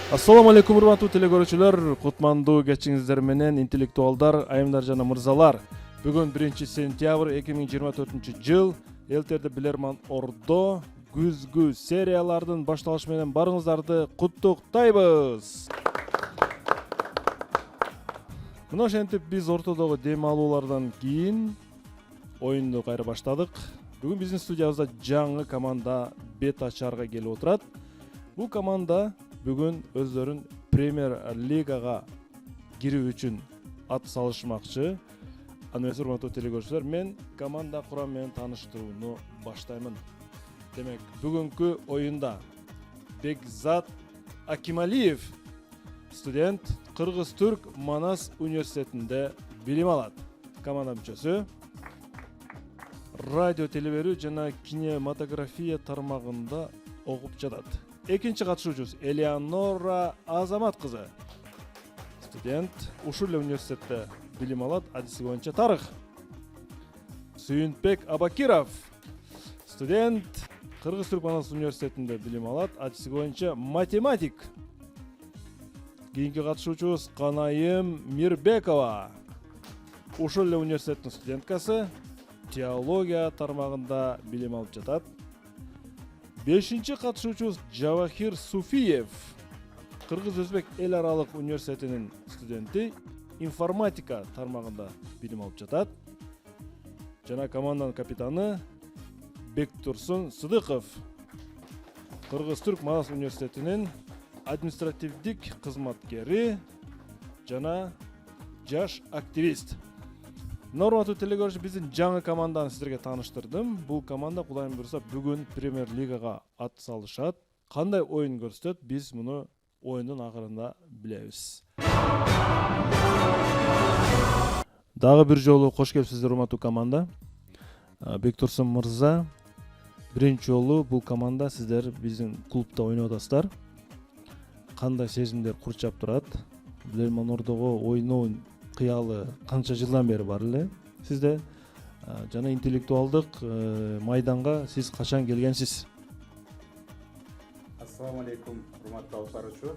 Assalamu алейкум, урматтуу телекөрүүчүлөр, кутмандуу кечиңиздер менен интеллектуалдар, айымдар жана мырзалар. Бүгүн 1 сентябрь 2024 жыл Элтерде Билерман Ордо күзгү сериялардын башталышы менен барыңыздарды куттуктайбыз. Мына ошентип биз ортодогу дем алуулардан кийин оюнду кайра баштадык. Бүгүн биздин студиябызда жаңы команда бет ачарга келип отурат. Бул команда бүгүн өздөрүн Премьер Лигага кирүү үчүн ат салышмакчы. Анысы урматтуу телекөрүүчүлөр, мен команда курамы менен тааныштырууну баштаймын. Демек, бүгүнкү оюнда Бекзат Акималиев, студент, Кыргыз-Түрк Манас университетинде билим алат. Команда мүчөсү радио, телеберүү жана кинематография тармагында окуп жатат. Экинчи катышуучубуз Элеонора Азамат кызы, студент, ушул эле университетте билим алат, адиси боюнча тарых. Сүйүнтбек Абакиров, студент, Кыргыз-Түрк Манас университетинде билим алат, адиси боюнча математик. Кийинки катышуучубуз Канайым Мирбекова, ушул эле университеттин студенткасы, теология тармагында билим алып жатат. Бешинчи катышуучубуз Жавахир Суфиев, Кыргыз-Өзбек эл аралык университетинин студенти, информатика тармагында билим алып жатат. Жана команданын капитаны Бектурсун Сыдыков, Кыргыз-Түрк Манас университетинин административдик кызматкери жана жаш активист. Урматтуу телекөрүүчү, биздин жаңы команданы сиздерге тааныштырдым. Бул команда Кудайым буйруса бүгүн Премьер Лигага ат салышат. Кандай оюн көрсөтөт, биз муну оюндун акырында билебиз. Дагы бир жолу кош келипсиздер, урматтуу команда. Бектурсун мырза, биринчи жолу бул команда сиздер биздин клубда ойноп атасыздар. Кандай сезимдер курчап турат? Билерман Ордого ойноо кыялы канча жылдан бери бар эле сизде? Жана интеллектуалдык майданга сиз качан келгенсиз? Ассаламу алейкум, урматтуу алып баруучу.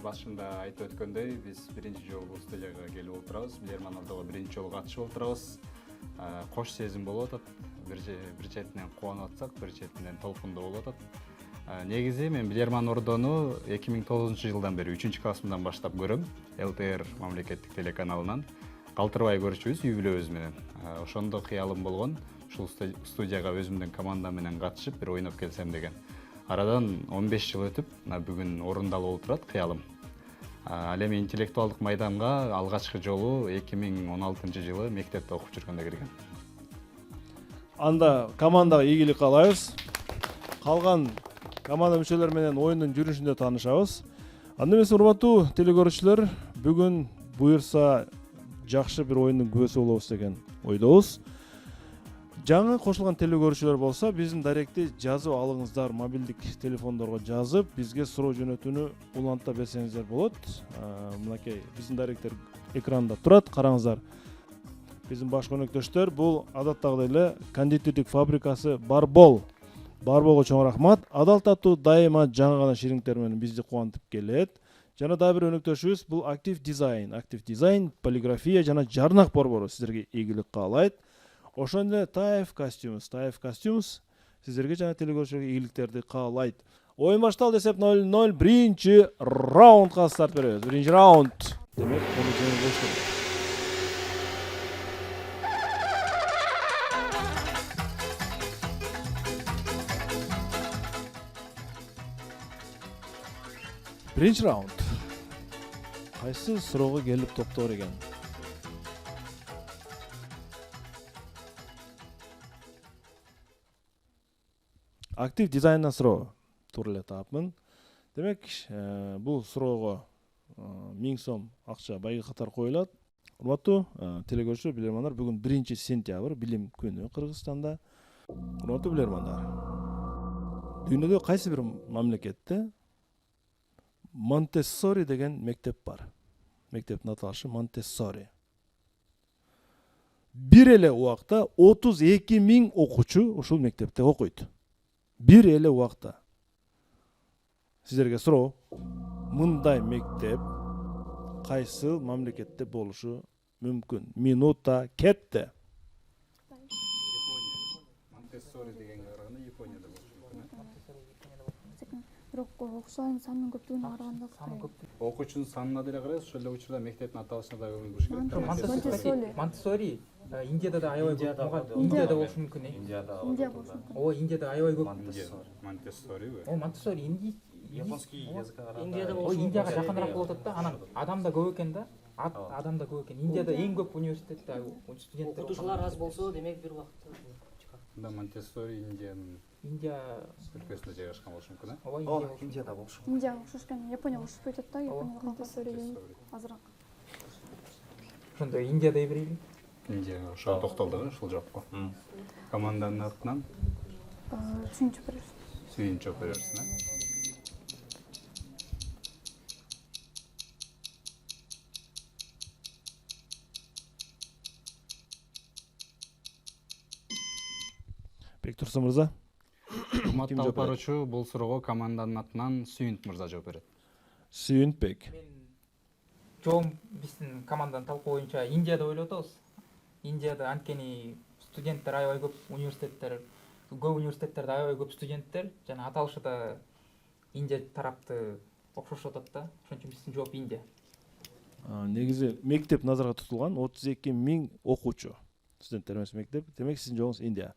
Башында айтып өткөндөй, биз биринчи жолу студияга келип отурабыз. Билерман Ордого биринчи жолу катышып отурабыз. Кош сезим болуп атат. Бир четинен кубанып атсак, бир четинен толкундуу болуп атат. Негизи мен Билерман Ордону 2009 жылдан бери 3-классымдан баштап көрөм. ЛТР мамлекеттик телеканалынан калтырбай көрчүбүз үй бүлөбүз менен. Ошондо кыялым болгон, ушул студияга өзүмдүн командам менен катышып бир ойноп келсем деген. Арадан 15 жыл өтүп, бүгүн орундалып отурат кыялым. Ал эми интеллектуалдык майданга алгачкы жолу 2016 жылы мектепте окуп жүргөндө кирген. Анда командага ийгилик каалайбыз. Калган команда мүчөлөр менен оюндун жүрүшүндө таанышабыз. Анда эмес, урматтуу телекөрүүчүлөр, бүгүн буюрса жакшы бир оюндун күбөсү болобуз деген ойдобуз. Жаңы кошулган телекөрүүчүлөр болсо, биздин даректи жазып алыңыздар, мобилдик телефондорго жазып, бизге суроо жөнөтүүнү уланта берсеңиздер болот. Мынакей биздин даректер экранда турат, караңыздар. Биздин баш өнөктөштөр бул адаттагыдай эле кондитердик фабрикасы Барбол. Барболго чоң рахмат. Адал таттуу дайыма жаңы гана шириңдер менен бизди кубантып келет. Жана дагы бир өнөктөшүбүз бул Актив Дизайн. Актив Дизайн, полиграфия жана жарнак борбору сиздерге ийгилик каалайт. Ошондой эле Таев Костюмс сиздерге жана телекөрүүчүлөргө ийгиликтерди каалайт. Оюн башталды, эсеп 0-0, биринчи раундга старт беребиз. Биринчи раунд. Демек, буну жеңил болуш керек. Биринчи раунд. Кайсы суроого келип токтоор экен? Актив дизайндан суроо туура эле таапмын. Демек, бул суроого 1000 сом акча байга катары коюлат. Урматтуу телекөрүүчүлөр, билермандар, бүгүн 1 сентябрь билим күнү Кыргызстанда. Урматтуу билермандар, дүйнөдө кайсы бир мамлекетте Монтессори деген мектеп бар. Мектептин аталышы Монтессори. Бир эле убакта 32 000 окуучу ушул мектепте окуйт. Бир эле убакта. Сиздерге суроо. Мындай мектеп кайсы мамлекетте болушу мүмкүн? Минута кетти. Монтессори дегенге караганда Японияда болушу мүмкүн. Бирок окуучулардын санынын көптүгүнө караганда Окуучунун санына деле карайбыз, ошол эле учурда мектептин аталышына да көңүл буруш керек. Монтессори Индияда да аябай көп. Индияда болушу мүмкүн. Индия болушу мүмкүн. Ооба, Индияда аябай көп. Монтессорибы? Монтессори Японский языкка караганда Индияда болушу мүмкүн. Индияга жакыныраак болуп атат да. Анан адам да көп экен да. Адам да көп экен. Индияда эң көп университетте студенттер. окутуучулар аз болсо, демек бир убакытта Мында Монтессори Индия өлкөсүндө жайгашкан болушу мүмкүн, ооба Индия. Индияда болушу. Индия окшош экен. Япония окшошпой атат да. Япония Монтессори азыраак. Ошондо Индияда бирейли. Индия ошого токтолдук, ушул жокко. Команданын атынан Сүйүнчү беребиз. сүйүнчү берерсиң. Бектурсун мырза. Урматтуу алып баруучу, бул суроого команданын атынан Сүйүнт мырза жооп берет. Сүйүнтбек. Мен жоом биздин команданын талкуу боюнча Индияда ойлоп атабыз. Индияда анткени студенттер аябай көп, университеттерде аябай көп студенттер жана аталышы да Индия тарапты окшошуп атат да. Ошон үчүн биздин жооп Индия. Негизи мектеп назарга тутулган 32.000 окуучу. Студенттер эмес мектеп. Демек сиздин жообуңуз Индия.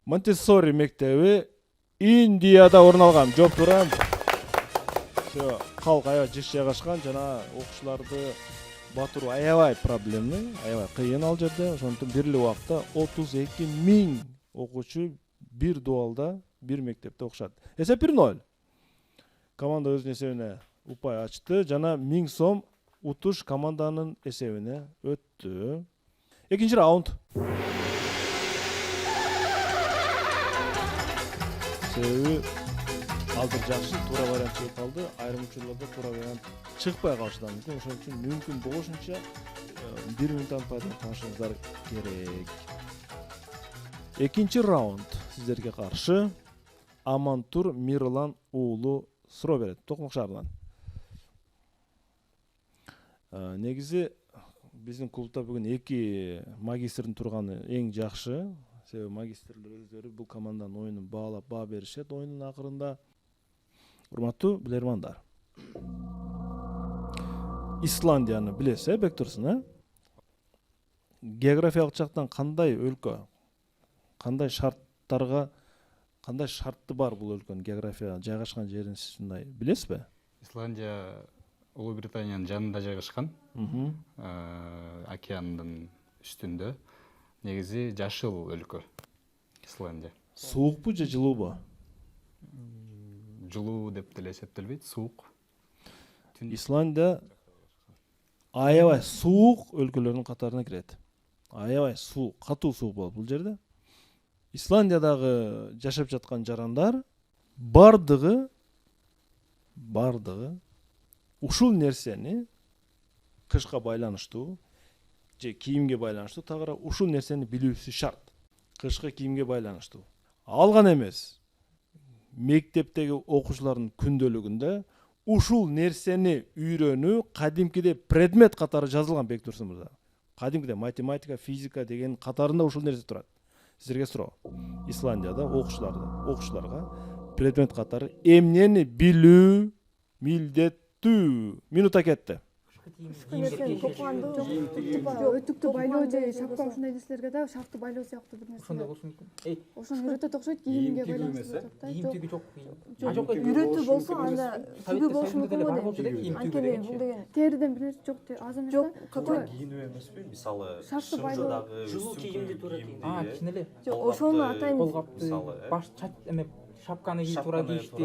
Монтессори мектеби Индияда орун алган. Жооп туура. Калк аябай жыш жайгашкан жана окуучуларды батыруу аябай проблемный, аябай кыйын ал жерде. Ошондуктан бир эле убакта 32.000 окуучу бир дуалда, бир мектепте окушат. Эсеп 1-0. Команда өзүнүн эсебине упай ачты жана 1000 сом утуш команданын эсебине өттү. Экинчи раунд. Себеби азыр жакшы туура вариант чыгып калды. Айрым учурларда туура вариант чыкпай калышы да мүмкүн. Ошон үчүн мүмкүн болушунча 1 минуттан пайдаланышыңыздар керек. Экинчи раунд сиздерге каршы Амантур Мирлан уулу суроо берет. Токмок шаарынан. Негизи биздин клубда бүгүн 2 магистрдин турганы эң жакшы. Себеби магистрлер өздөрү бул команданын оюнун баалап, баа беришет оюнун акырында. Урматтуу билермандар. Исландияны билесиз, Бектурсун, Географиялык жактан кандай өлкө? Кандай шарттарга, кандай шарты бар бул өлкөнүн география жайгашкан жерин сиз мындай билесизби? Исландия Улуу Британиянын жанында жайгашкан. Океандын үстүндө. Негизи жашыл өлкө Исландия. Суукпу же жылуубу? Жылуу деп деле эсептелбейт, суук. Исландия аябай суук өлкөлөрдүн катарына кирет. Аябай суук, катуу суук болот бул жерде. Исландиядагы жашап жаткан жарандар бардыгы ушул нерсени кышка байланыштуу же кийимге байланыштуу тагыра ушул нерсени билүүсү шарт. Кышкы кийимге байланыштуу. Ал гана эмес. Мектептеги окуучулардын күндөлүгүндө ушул нерсени үйрөнүү кадимкиде предмет катары жазылган, Бектурсун мырза. Кадимкиде математика, физика деген катарында ушул нерсе турат. Сиздерге суроо. Исландияда окуучуларга предмет катары эмнени билүү милдеттүү? Минута кетти. Өтүктү байлоо же шапка ушундай нерселерге да шартты байлоо сыяктуу бир нерсе. Ошондой болушу мүмкүн. Ошону үйрөтөт окшойт, кийимге байланыштуу. Кийим тиги жок. Жок, үйрөтүү болсо анда тигүү болушу мүмкүн го дейм. Анткени бул деген териден бир нерсе жок, аз эмес да. Жок, какой кийинүү эмеспи? Мисалы, шартты байлоо. жылуу кийимди туура кийин. Кичине эле. Жок, ошону атайын. Колгапты, баш чач эме шапканы кийип туура кийишти.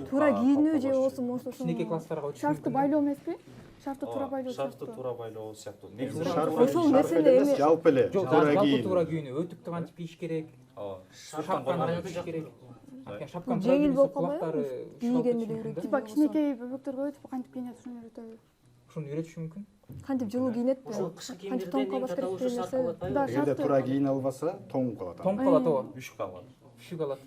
Туура кийинүү же болсо ошону. Кичинекей класстарга өтүш. Шартты байлоо эмеспи? Шартты туура байлоо Шартты туура байлоо сыяктуу. Ошол нерсени эми жалпы эле жалпы туура кийинүү, өтүктү кантип кийиш керек? Шапканы Кантип кийиш керек? Шапканы жеңил болуп кулактары кийгенди эле үйрөт. Типа кичинекей бөбөктөргө типа кантип кийинет ошону үйрөтөбү. Ошону үйрөтүш мүмкүн. Кантип жылуу кийинетпи? Кышкы кийимдерден эң татаалуучу шарт болот. эгерде туура кийине албаса тоң калат. Тоң калат, ооба. Үшүк алат. Үшүк алат.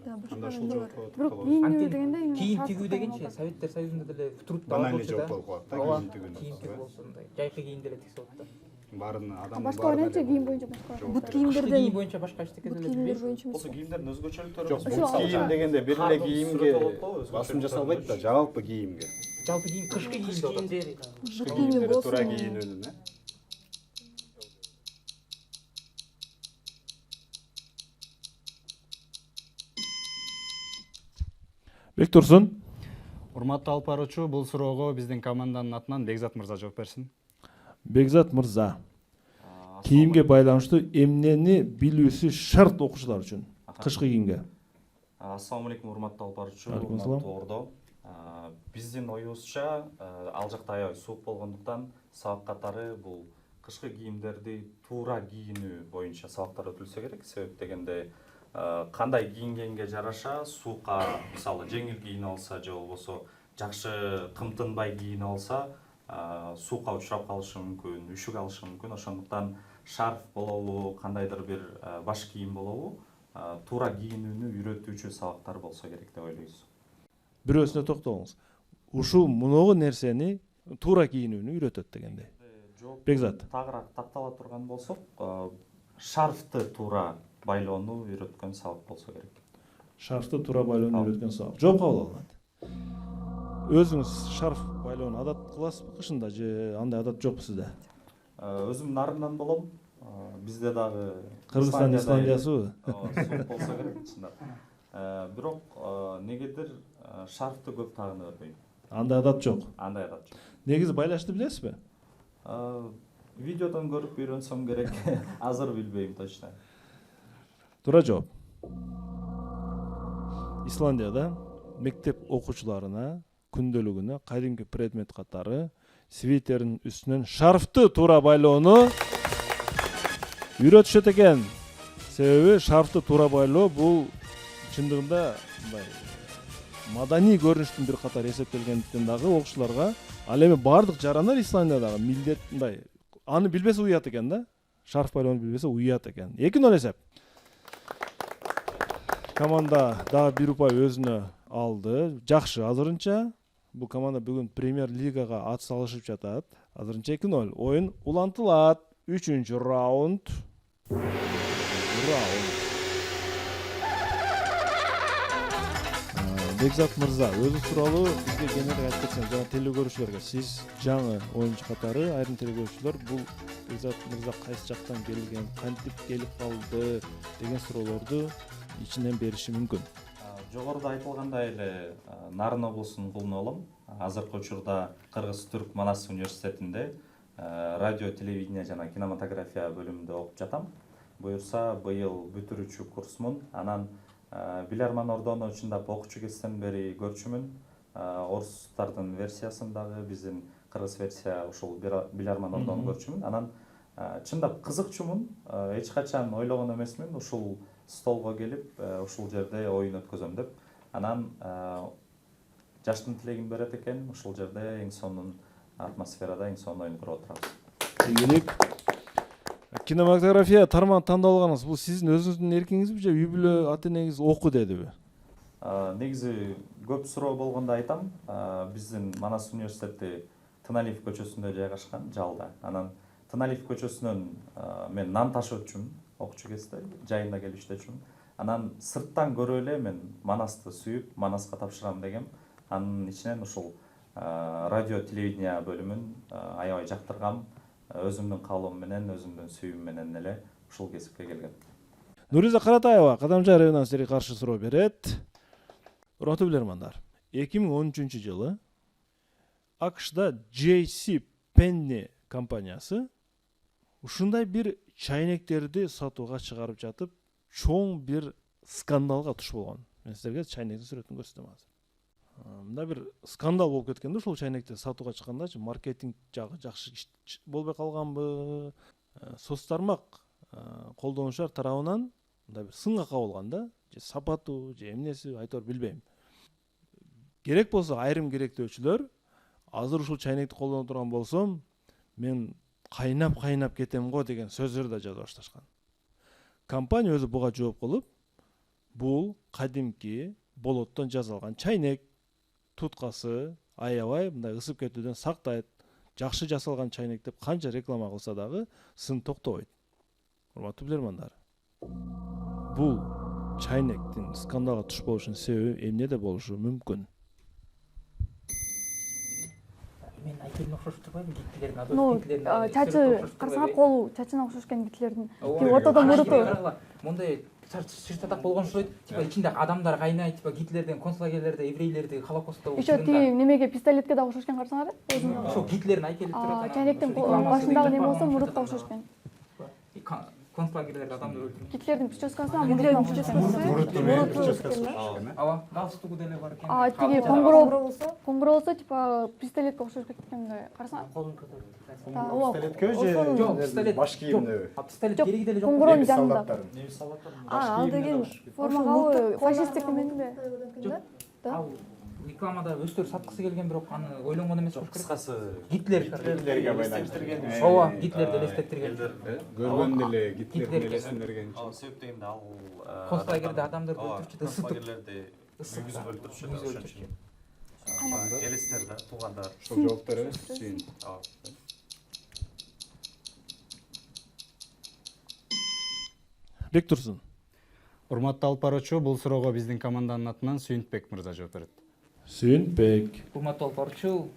Анда ушул жооп болот. бирок кийинүү дегенде кийим тигүү дегенчи Советтер Союзунда деле футурутта Банальный жооп болуп калат да, ооба кийим тигүүнү. кийим тигүү болсо мындай жайкы кийимди эле тигисе болот да. Баарын адамдын башка боюнча кийим боюнча башка бут кийимдерден кийим боюнча башка эчтеке бут деле кийимдер билбейм. боюнча Болсо кийимдердин өзгөчөлүктөрү Жок, Ошо бут кийим дегенде бир эле кийимге басым жасалбайт да, жалпы кийимге. Жалпы кийим кышкы кийим деп атат. кийимдери бут кийими болсун. Туура кийинүүнүн, Бектурсун, Урматтуу алып баруучу, бул суроого биздин команданын атынан Бекзат мырза жооп берсин. Бекзат мырза, кийимге байланыштуу эмнени билүүсү шарт окуучулар үчүн? Кышкы кийимге. Ассаламу алейкум, урматтуу алып баруучу, Алейкум ассалам. урматтуу Ордо. Биздин оюбузча ал жакта аябай суук болгондуктан сабак катары бул кышкы кийимдерди туура кийинүү боюнча сабактар өтүлсө керек. Себеп дегенде кандай кийингенге жараша суукка мисалы жеңил кийинип алса же болбосо жакшы кымтынбай кийинип алса суукка учурап калышы мүмкүн, үшүк алышы мүмкүн. Ошондуктан шарф болобу, кандайдыр бир баш кийим болобу, туура кийинүүнү үйрөтүүчү сабактар болсо керек деп ойлойбуз. Бирөөсүнө токтолуңуз. Ушул муногу нерсени туура кийинүүнү үйрөтөт дегендей. Бекзат. Тагыраак тактала турган болсок, шарфты туура байлоону үйрөткөн сабак болсо керек. Шарфты туура байлоону үйрөткөн сабак. Жооп кабыл алынат. Өзүңүз шарф байлоону адат кыласызбы кышында же андай адат жокпу сизде? Өзүм нарындан болом. Бизде дагы Кыргызстан, Исландиясыбы? Суук болсо керек чындап. Бирок негедир шарфты көп тагына бербейм. Андай адат жок. Андай адат жок. Негизи байлашты билесизби? Видеодон көрүп үйрөнсөм керек. Азыр билбейм точно. Туура жооп. Исландияда мектеп окуучуларына күндөлүгүнө кадимки предмет катары свитердин үстүнөн шарфты туура байлоону үйрөтүшөт экен. Себеби шарфты туура байлоо бул чындыгында мындай маданий көрүнүштүн бир катары эсептелгендиктен дагы окуучуларга ал эми баардык жарандар Исландиядагы милдет мындай аны билбесе уят экен да. Шарф байлоону билбесе уят экен. 2-0 эсеп. Команда дагы бир упай өзүнө алды. Жакшы азырынча. Бул команда бүгүн премьер лигага ат салышып жатат. Азырынча 2-0. Оюн улантылат. 3-чү раунд. Бекзат мырза, өзү тууралуу бизге кеңирээк айтып кетсеңиз, жана телекөрүүчүлөргө сиз жаңы оюнчу катары, айрым телекөрүүчүлөр бул Бекзат мырза кайсы жактан келген, кантип келип калды деген суроолорду ичинен бериши мүмкүн. Жогоруда айтылгандай эле Нарын облусунун кулуну болом. Азыркы учурда Кыргыз-Түрк Манас университетинде радио, телевидение жана кинематография бөлүмүндө окуп жатам. Буюрса быйыл бүтүрүүчү курсмун. Анан Биларман Ордону чындап окуучу кезден бери көрчүмүн. Орустардын версиясын дагы биздин кыргыз версия ушул Биларман Ордону көрчүмүн. Анан чындап кызыкчумун. Эч качан ойлогон эмесмин ушул столго келип ушул жерде оюн өткөзөм деп. Анан жаштын тилегин берет экен, ушул жерде эң сонун атмосферада эң сонун оюн куруп отурабыз. Ийгилик. Кинематография тармагын тандалганыңыз бул сиздин өзүңүздүн эркиңизби же үй бүлө ата-энеңиз оку дедиби? Негизи көп суроо болгондо айтам. Биздин Манас университети Тыналиев көчөсүндө жайгашкан, жалда. Анан Тыналиев көчөсүнөн мен нан ташып өтчүмүн окуучу кезде, жайында келип иштечүмүн. Анан сырттан көрүп эле мен Манасты сүйүп, Манаска тапшырам дегем. Анын ичинен ушул радио, телевидение бөлүмүн аябай жактыргам. Өзүмдүн каалоом менен, өзүмдүн сүйүүм менен эле ушул кесипке келгем. Нуриза Каратаева Кадамжай районунан силерге каршы суроо берет. Урматтуу билермандар, 2013-жылы АКШда JC Penney компаниясы ушундай бир чайнектерди сатууга чыгарып жатып, чоң бир скандалга туш болгон. Мен силерге чайнектин сүрөтүн көрсөтөм азыр. Мында бир скандал болуп кеткен да ушул чайнекти сатууга чыккандачы, маркетинг жагы жакшы болбой калганбы? Соц тармак колдонуучулар тарабынан мындай бир сынга кабылган да, же сапату, же эмнеси, айтор билбейм. Керек болсо айрым керектөөчүлөр азыр ушул чайнекти колдоно турган болсом, мен кайнап кетем го деген сөздөрдү да жаза башташкан. Компания өзү буга жооп кылып, Бул кадимки болоттон жасалган чайнек. Туткасы аябай мындай ысып кетүүдөн сактайт. Жакшы жасалган чайнек деп канча реклама кылса дагы сын токтобойт. Урматтуу билермандар. Бул чайнектин скандалга туш болушунун себеби эмнеде болушу мүмкүн? Мен Айкелине окшош турбайбы? Гитлердин, Ну, Адольф Гитлердин. чачы карасаңар колу чачына окшош экен Гитлердин. Ортодон муруту. Мондай шыртатак болгон окшойт. Типа ичинде адамдар кайнайт, типа Гитлердин концлагерлерде еврейлерди Холокостто. Еще тиги немеге пистолетке да окшош экен карасаңар. Ошо Гитлердин Айкели турат. Чайнектин башындагы неме болсо мурутка окшош экен. Концлагерлерде адамдар өлтүрүп. Гитлердин прическасына мурдун прическасы. Ооба, галстугу деле бар экен. Тиги коңгуроо болсо типа пистолетке окшош кеткен мындай. Карасаңар. Колун көтөрүп. Пистолетке же Жок, пистолет баш кийимде. Пистолет кереги деле жок. Коңгуроонун жанында. Немис солдаттары. Ал деген формагабы фашисттик неменде? Ал рекламада өздөрү саткысы келген, бирок аны ойлонгон эмес болуш керек. Кыскасы Гитлерге байланыштырган. Ооба, Гитлерди элестеттирген. Көргөн деле Гитлердин элесин берген. Себеп дегенде ал Концлагерде адамдарды өлтүрчү да ысытып. концлагерлерде үйгүзүп өлтүрчү да ошон үчүн. Элестерде туугандар. Ошол жооп беребиз. Сүйүн. Бектурсун. Урматтуу алып баруучу, бул суроого биздин команданын атынан Сүйүнтбек мырза жооп берет. Сүйүнбек. Урматтуу алып баруучу,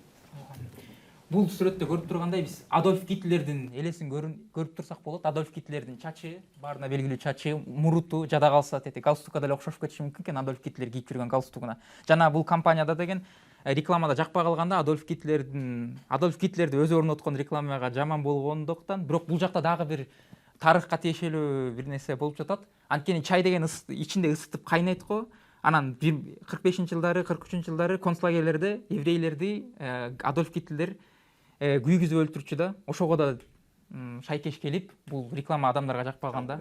бул сүрөттө көрүп тургандай биз Адольф Гитлердин элесин көрүп турсак болот. Адольф Гитлердин чачы, баарына белгилүү чачы, муруту жада калса тети галстукка деле окшош кетиши мүмкүн экен Адольф Гитлер кийип жүргөн галстугуна. Жана бул компанияда деген рекламада жакпай калганда Адольф Гитлерди өзү орноткон рекламага жаман болгондуктан, бирок бул жакта дагы бир тарыхка тиешелүү бир нерсе болуп жатат. Анткени чай деген ичинде ысытып кайнайт го. Анан 45-жылдары, 43-жылдары концлагерлерде еврейлерди Адольф Гитлер күйгүзүп өлтүрчү да. Ошого да шайкеш келип, бул реклама адамдарга жакпай калганда,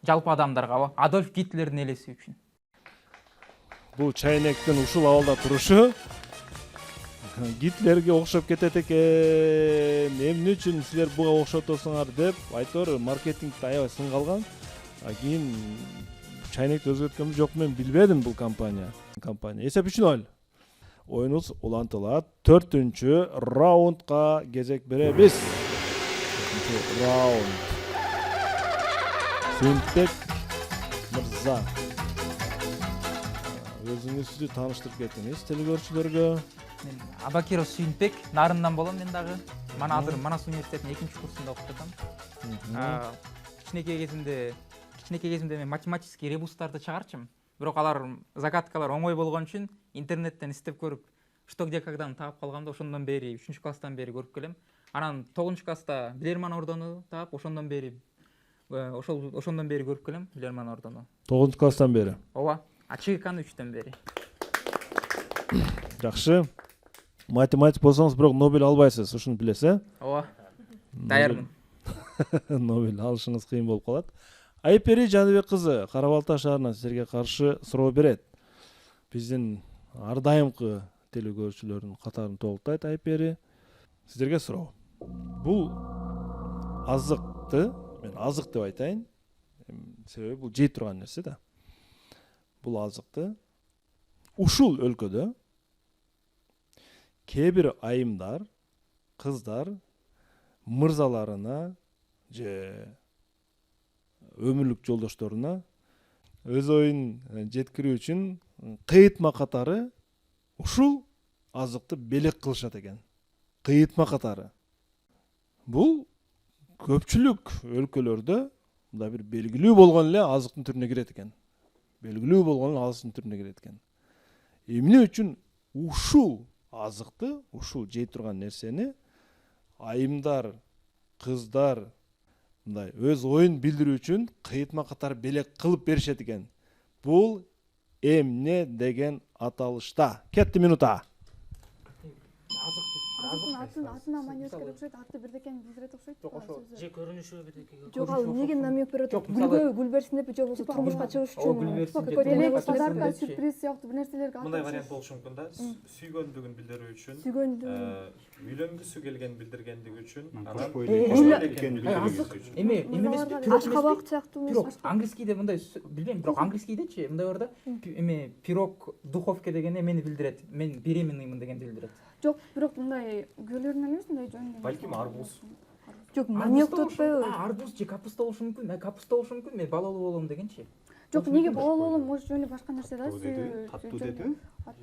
жалпы адамдарга, Адольф Гитлердин элеси үчүн. Бул чайнектин ушул абалда турушу Гитлерге окшоп кетет экен. Эмне үчүн силер буга окшотосуңар деп айтор маркетингде аябай сын калган. Кийин чайнекти өзгөрткөнбү жокпу мен билбедим бул компания. Эсеп 3-0. Оюнубуз улантылат. 4-чү раундга кезек беребиз. 4-чү раунд. Сүйүнтбек мырза. Өзүңүздү тааныштырып кетиңиз телекөрүүчүлөргө. Мен Абакиров Сүйүнтбек, Нарындан болом мен дагы. Мана азыр Манас университетинин 2-курсунда окуп жатам. Кичинекей кезимде мен математический ребустарды чыгарчым. Бирок алар загадкалар оңой болгон үчүн интернеттен издеп көрүп, что где кагданы таап калгам да, ошондон бери 3-класстан бери көрүп келем. Анан 9-класста Билерман ордону таап, ошондон бери көрүп келем Билерман ордону. 9-класстан бери. Ооба, ЧГКны 3-төн бери. Жакшы. Математик болсоңуз бирок Нобель албайсыз, ушуну билесиз, Ооба. Даярмын. Нобель алышыңыз кыйын болуп калат. Айпери Жаныбек кызы Кара Балта шаарынан силерге каршы суроо берет. Биздин ар дайымкы телекөрүүчүлөрдүн катарын толуктайт Айпери. Сиздерге суроо. Бул азыкты, мен азык деп айтайын. Себеби бул жей турган нерсе да. Бул азыкты ушул өлкөдө кээ бир айымдар, кыздар мырзаларына же өмүрлүк жолдошторуна өз оюн жеткирүү үчүн кыйытма катары ушул азыкты белек кылышат экен. Кыйытма катары. Бул көпчүлүк өлкөлөрдө мындай бир белгилүү болгон эле азыктын түрүнө кирет экен. Белгилүү болгон азыктын түрүнө кирет экен. Эмне үчүн ушул азыкты, ушул жей турган нерсени айымдар, кыздар мындай өз оюн билдирүү үчүн кыйытма катары белек кылып беришет экен. Бул эмне деген аталышта? Кетти минута. азыктын атына манёз керек окшойт, аты бирдекени билдирет окшойт. Жок, ошо Же көрүнүшү бирдеке. Жок, ал эмнеге намек берип Жок, атат? мисалы- Гүлгө гүл берсин деп же болбосо турмушка чыгыш О, гүл үчүн. берсин, Элек же подарка, турмушка сюрприз сыяктуу бир нерселерге Мындай атат. вариант болушу мүмкүн да. Сүйгөндүгүн билдирүү үчүн, Сүйгөндүгүн. үйлөнгүсү келген билдиргендиги үчүн, анан Кош бойлуу кош экен бойлуу экенин азык билдиргендиги үчүн. эме эмес Аш кабак сыяктуу пирог эмес. английскийде мындай билбейм, бирок английскийдечи мындай бар да, эме пирог духовке деген эмени билдирет, мен беременныймын дегенди билдирет. Жок, бирок мындай күйөөлөрүн эмес, мындай жөн эле. Балким арбуз. Жок, намек деп атпайбы? Арбуз же капуста болушу мүмкүн, капуста болушу мүмкүн, мен балалуу болом дегенчи. Жок, неге балалуу болом, может жөн эле башка нерсе да. Таттуу деди.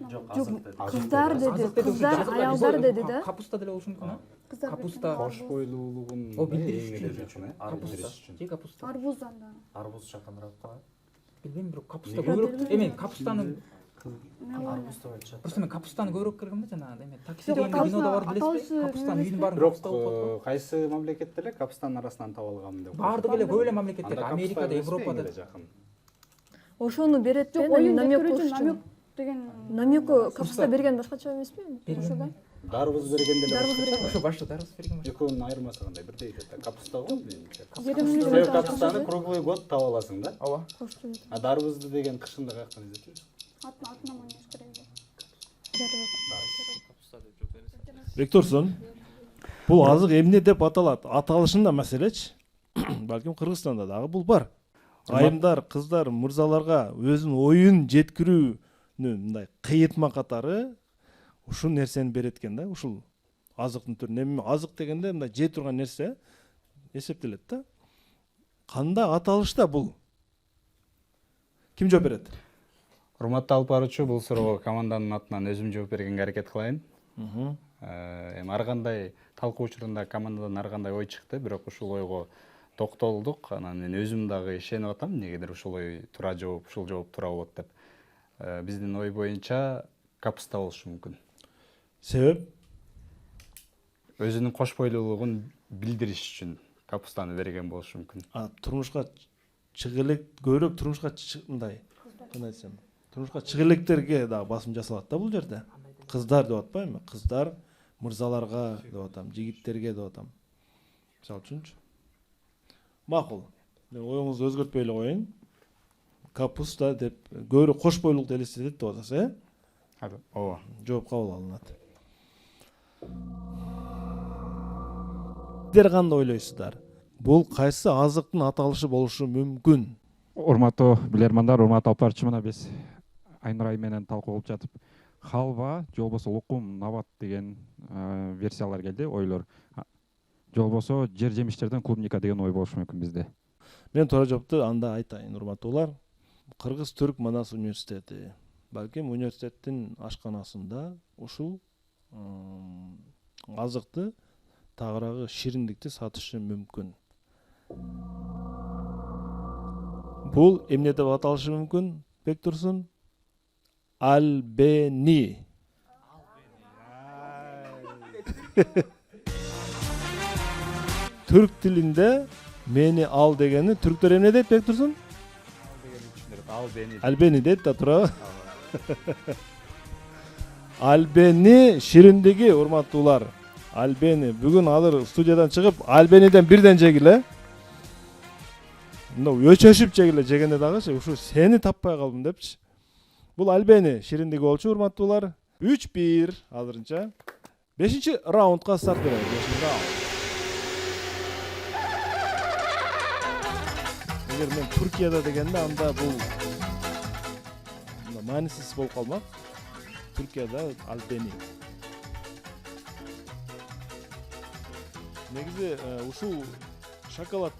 Жок, азык деди. кыздар деди, Азык деди, кыздар, азык аялдар деди да. Капуста деле болушу мүмкүн, а? Кыздар Капуста. Кош бойлуулугун О, билдириш билдириш үчүн. үчүн, Капуста билдириш үчүн. же капуста. Арбуз анда. Арбуз жакыныраак го. Билбейм, бирок капуста Неге? көбүрөөк эме капустаны Арбуз деп айтышат. просто мен капустаны көбүрөөк көргөм да жанагы эме такси Жок, деген кинодо бар аталышы билесизби? Капустаны үйдүн баарын Бирок капуста болуп калат. кайсы мамлекетте эле капустанын арасынан таап алгам деп. Баардык эле көп эле мамлекетте, Анда Америкада, капуста Европада. эмес жакын. Ошону берет Жок, да, оюн намек намек болуш намек үчүн. деген Намекку капуста берген башкача эмеспи? Ошо да. Дарбыз берген деле. Дарбыз берген. Ошо башта дарбыз берген башта. Экөөнүн айырмасы кандай? Бирдей да. Капуста го менимче. Жеримин Себеби капустаны круглый год таап аласың да. Ооба. А дарбызды деген кышында каяктан издетилет? атына манёз керек. Бектурсун, бул азык эмне деп аталат? Аталышында маселечи. Балким Кыргызстанда дагы бул бар. Айымдар, кыздар, мырзаларга өзүнүн оюн жеткирүүнү мындай кыйытма катары ушул нерсени берет экен да, ушул азыктын түрүнө. Эми азык дегенде мындай жей турган нерсе эсептелет да. Кандай аталышта бул? Ким жооп берет? Урматтуу алып баруучу, бул суроого команданын атынан өзүм жооп бергенге аракет кылайын. Эми ар кандай талкуу учурунда командадан ар кандай ой чыкты, бирок ушул ойго токтолдук. Анан мен өзүм дагы ишенип атам, эмнегедир ушул ой туура жооп, ушул жооп туура болот деп. Биздин ой боюнча капуста болушу мүмкүн. Себеп? Өзүнүн кош бойлуулугун билдириш үчүн капустаны берген болушу мүмкүн. Турмушка чыгы элек, көбүрөөк турмушка мындай, кандай десем, турмушка чыгы электерге дагы басым жасалат да бул жерде. Кыздар деп атпайбы? Кыздар, мырзаларга деп атам, жигиттерге деп атам. Мисалы үчүнчү. Макул. Мен оюңузду өзгөртпөй эле коеюн. Капуста деп көбүрөөк кош бойлуулукту элестетет деп атасыз, Ооба. жооп кабыл алынат. Сиздер кандай ойлойсуздар? Бул кайсы азыктын аталышы болушу мүмкүн? Урматтуу билермандар, урматтуу алып баруучу, мына биз Айнур Айым менен талкуу кылып жатып, халва же болбосо лукум, набат деген версиялар келди, ойлор. Же болбосо жер жемиштерден клубника деген ой болушу мүмкүн бизде. Мен туура жоопту анда айтайын, урматтуулар. Кыргыз-Түрк Манас университети, балким университеттин ашканасында ушул азыкты, тагыраагы шириндикти сатышы мүмкүн. Бул эмне деп аталышы мүмкүн? Бектурсун? Альбени. Түрк тилинде мени ал дегени түрктөр эмне дейт, Бектурсун? Альбени дейт да, туурабы? Альбени шириндиги, урматтуулар. Альбени бүгүн азыр студиядан чыгып, альбениден бирден жегиле. Мына өчөшүп жегиле, жегенде дагычы ушу сени таппай калдым депчи. Бул альбени шириндиги болчу, урматтуулар. 3-1 азырынча. 5-чи раундга старт беребиз. 5-чи раунд. Эгер мен Түркияда дегенде анда бул маанисиз болуп калмак. Түркияда альбени. Негизи ушул шоколад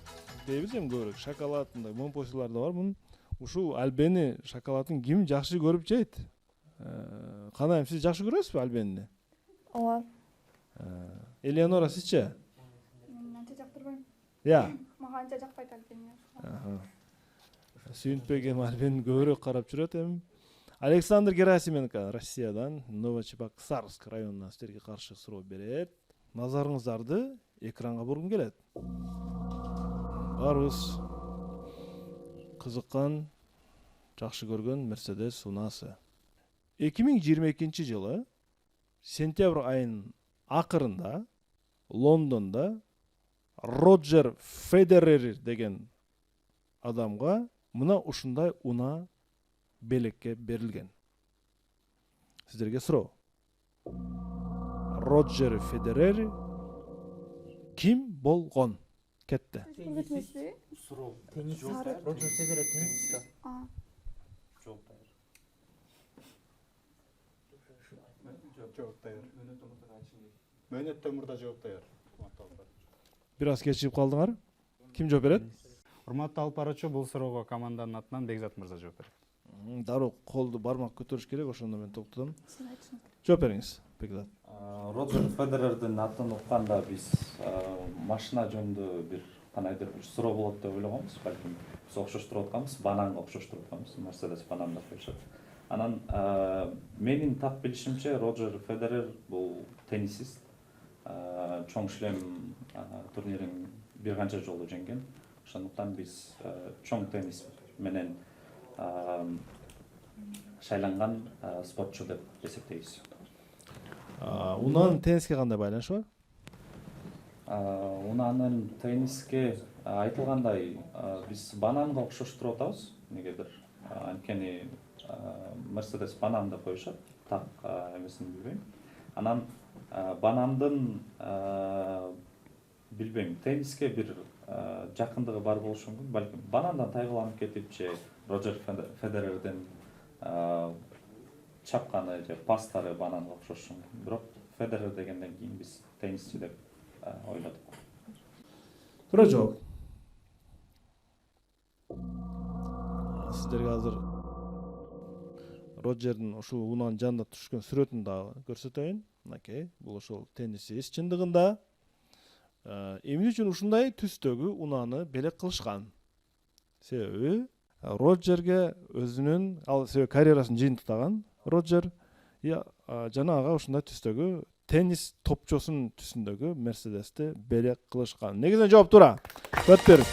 дейбиз эми көбүрөөк. Шоколад мындай момпосилар да бар. Мун ушул альбени шоколадын ким жакшы көрүп жейт? Кандай, сиз жакшы көрөсүзбү альбенини? Ооба. Элеонора, сизчи? Мен анча жактырбайм. Я. Мага анча жакпайт альбени. Сүйүнтпөк эми альбени көбүрөөк карап жүрөт эми. Александр Герасименко Россиядан Новочебоксарск районунан сиздерге каршы суроо берет. Назарыңыздарды экранга бургум келет. Барыбыз кызыккан, жакшы көргөн Mercedes унасы. 2022 жылы сентябрь айынын акырында Лондонда Роджер Федерер деген адамга мына ушундай унаа белекке берилген. Сиздерге суроо. Роджер Федерер ким болгон? Кетти. суроо Теннис. жооп даяр. Роджер Федерер теннисчи. Жооп даяр. Жооп даяр. Мөөнөттөн мурда жооп даяр. Бир аз кечигип калдыңар. Ким жооп берет? Урматтуу алып баруучу, бул суроого команданын атынан Бекзат мырза жооп берет. Дароо колду бармак көтөрүш керек, ошондо мен токтотом. Жооп бериңиз, Бекзат. Роджер Федерердин атын укканда биз машина жөнүндө бир кандайдыр бир суроо болот деп ойлогонбуз. Балким биз окшоштуруп атканбыз, бананга окшоштуруп атканбыз. Мерседес банан деп коюшат. Анан менин так билишимче Роджер Федерер бул теннисист. Чоң шлем турнирин бир канча жолу жеңген. Ошондуктан биз чоң теннис менен шайланган спортчу деп эсептейбиз. Унаанын тенниске кандай байланышы бар? Унаанын тенниске айтылгандай биз бананга окшоштуруп атабыз. Негедир анткени Мерседес банан деп коюшат. Так эмесин билбейм. Анан банандын билбейм, тенниске бир жакындыгы бар болушу мүмкүн. Балким банандан тайгыланып кетип же Роджер Федерердин чапканы же пастары бананга окшошу мүмкүн. Бирок Федерер дегенден кийин биз теннисчи деп ойлодук. Туура жооп. Сиздерге азыр Роджердин ушул унаанын жанында түшкөн сүрөтүн дагы көрсөтөйүн. Мынакей, бул ошол теннисист. Чындыгында эмне үчүн ушундай түстөгү унааны белек кылышкан? Себеби Роджерге өзүнүн себеби карьерасын жыйынтыктаган Роджер жана ага ушундай түстөгү теннис топчосунун түсүндөгү Мерседести белек кылышкан. Негизинен жооп туура. 4-1.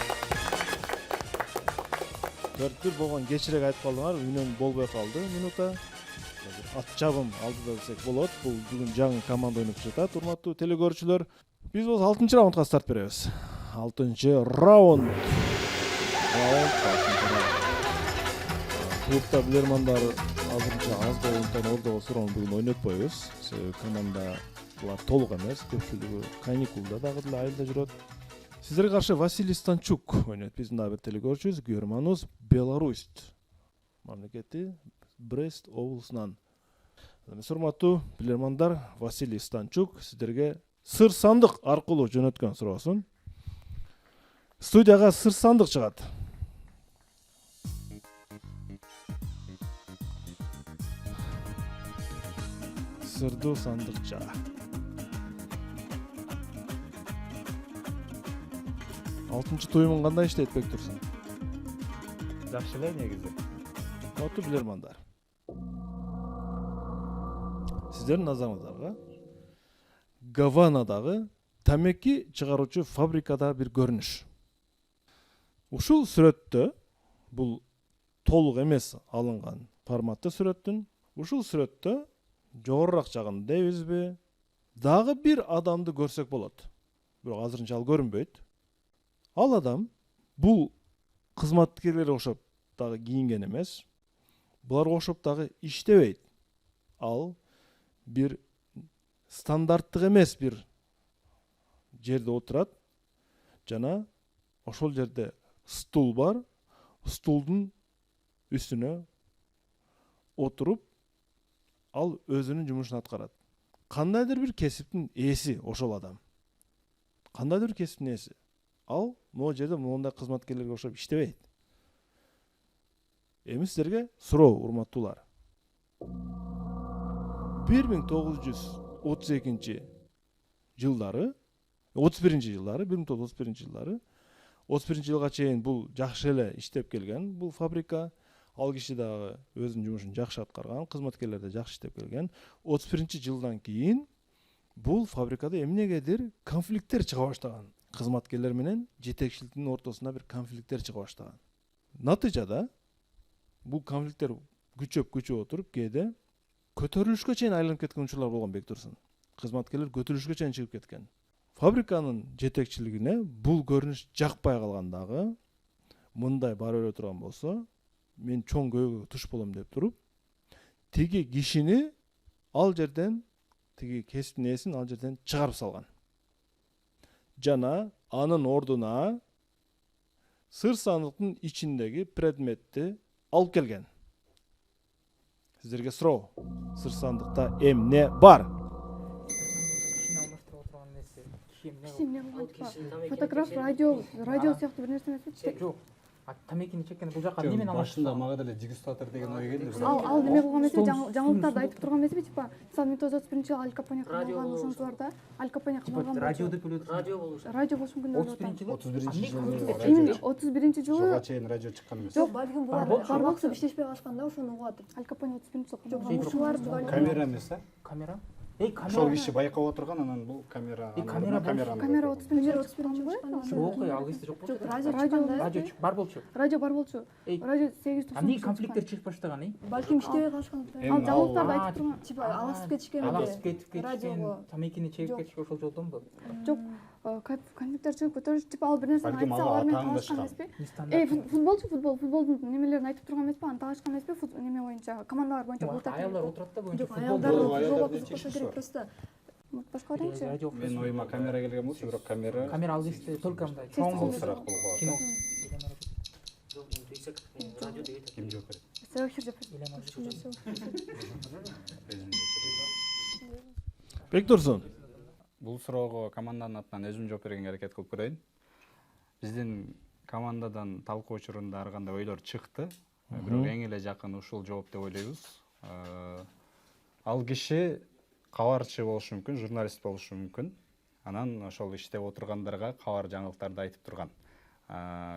4-1 болгон кечирээк айтып калдыңар, үнөн болбой калды минута. Ат чабым алдыда десек болот. Бул бүгүн жаңы команда ойноп жатат. Урматтуу телекөрүүчүлөр, биз болсо 6-чы раундга старт беребиз. 6-чы раунд. Клубда билермандар азырынча аз болгондуктан ордого суроону бүгүн ойнотпойбуз. Себеби командалар толук эмес, көпчүлүгү каникулда дагы деле айылда жүрөт. Сиздерге каршы Василий Станчук ойнойт. Биздин дагы бир телекөрүүчүбүз, көрөрманыбыз Беларусь мамлекети Брест облусунан. Урматтуу билермандар, Василий Станчук сиздерге сыр сандык аркылуу жөнөткөн суроосун. Студияга сыр сандык чыгат. Сырдуу сандыкча. Алтынчы туюмун кандай иштейт Бектурсун? Жакшы эле негизи. Урматтуу билермандар, сиздердин назарыңыздарга Гаванадагы тамеки чыгаруучу фабрикада бир көрүнүш. Ушул сүрөттө, бул толук эмес алынган форматты сүрөттүн, ушул сүрөттө жогорураак жагын дейбизби, дагы бир адамды көрсөк болот. Бирок азырынча ал көрүнбөйт. Ал адам бул кызматкерлерге окшоп дагы кийинген эмес. Буларга окшоп дагы иштебейт. Ал бир стандарттык эмес бир жерде отурат жана ошол жерде стул бар. Стулдун үстүнө отуруп ал өзүнүн жумушун аткарат. Кандайдыр бир кесиптин ээси ошол адам. Кандайдыр бир кесиптин ээси. Ал могу жерде мондай кызматкерлерге окшоп иштебейт. Эми сиздерге суроо, урматтуулар. 1932 жылдары, 1931 жылдары, 31 жылга чейин бул жакшы эле иштеп келген бул фабрика. Ал киши дагы өзүнүн жумушун жакшы аткарган, кызматкерлер да жакшы иштеп келген. 31 жылдан кийин бул фабрикада эмнегедир конфликттер чыга баштаган. Кызматкерлер менен жетекчиликтин ортосунда бир конфликттер чыга баштаган. Натыйжада бул конфликттер күчөп отуруп кээде көтөрүлүшкө чейин айланып кеткен учурлар болгон Бектурсун. кызматкерлер көтөрүлүшкө чейин чыгып кеткен. Фабриканын жетекчилигине бул көрүнүш жакпай калгандагы, мындай бара бере турган болсо, мен чоң көйгөйгө туш болом деп туруп, тиги кишини ал жерден, тиги кесиптин ээсин ал жерден чыгарып салган. Жана анын ордуна сыр сандыктын ичиндеги предметти алып келген. Сиздерге суроо. Сыр сандыкта эмне бар? Кишини алмаштырып отурган нерсе. Киши эмне кылган? Фотограф, радио сыяктуу бир нерсе эмеспи? Жок. Тамекини чеккенде бул жака эмне менен башында алмаштырып? мага деле дегустатор деген ой келди. Ал неме кылган эмеспи? Жаңылыктарды айтып турган эмеспи? Типа, мисалы 1931 Аль Капоне камалган ошонусу бар да. Аль Капоне камалган. Радио деп эле Радио болушу. Радио болушу мүмкүн. 31 жылы. 31 Именно 31 жылы. Жылга чейин радио чыккан эмес. Жок, балким булар Барбаксы иштешпей калышкан да, ошону угат. Аль Капоне 31 жылы Жок, камалган. Ушулар Камера эмес, а? Камера? Ошол киши байкап отурган, анан бул камера. камера 31 жылы. Жок, ал кезде жок болчу. Радио Бар болчу. Радио бар болчу. Радио 890. Эмне конфликттер чыгып баштаган, Балким иштебей калышкан. Ал жаңылыктарды айтып турган. Типа алысып кетишкен. Алысып кетишкен, тамекини чегип кетишкен ошол жолдонбу? Жок, конфликттер чыгып көтөрүш, типа ал бир нерсени Балким айтса, ал алар менен таандашкан. талашкан эмеспи? Футболдун немелерин айтып турган эмеспи? Аны талашкан эмеспи? Неме боюнча, командалар боюнча бул Аялдар отурат да боюнча Жок, футбол. аялдар жолго кызыкпаса керек просто. Башка вариантчы? Радио. Мен оюма камера келген болчу, бирок камера Камера ал кезде только мындай Чечтик чоң болчу. болсураак болуп калат. Кино. Жок, мен дүйсөк радио дейт. Ким жооп берет? Сеохир деп. Бектурсун. Бул суроого команданын атынан өзүм жооп бергенге аракет кылып көрөйүн. Биздин командадан талкуу учурунда ар кандай ойлор чыкты. Бирок эң эле жакын ушул жооп деп ойлойбуз. Ал киши кабарчы болушу мүмкүн, журналист болушу мүмкүн. Анан ошол иштеп отургандарга кабар жаңылыктарды айтып турган.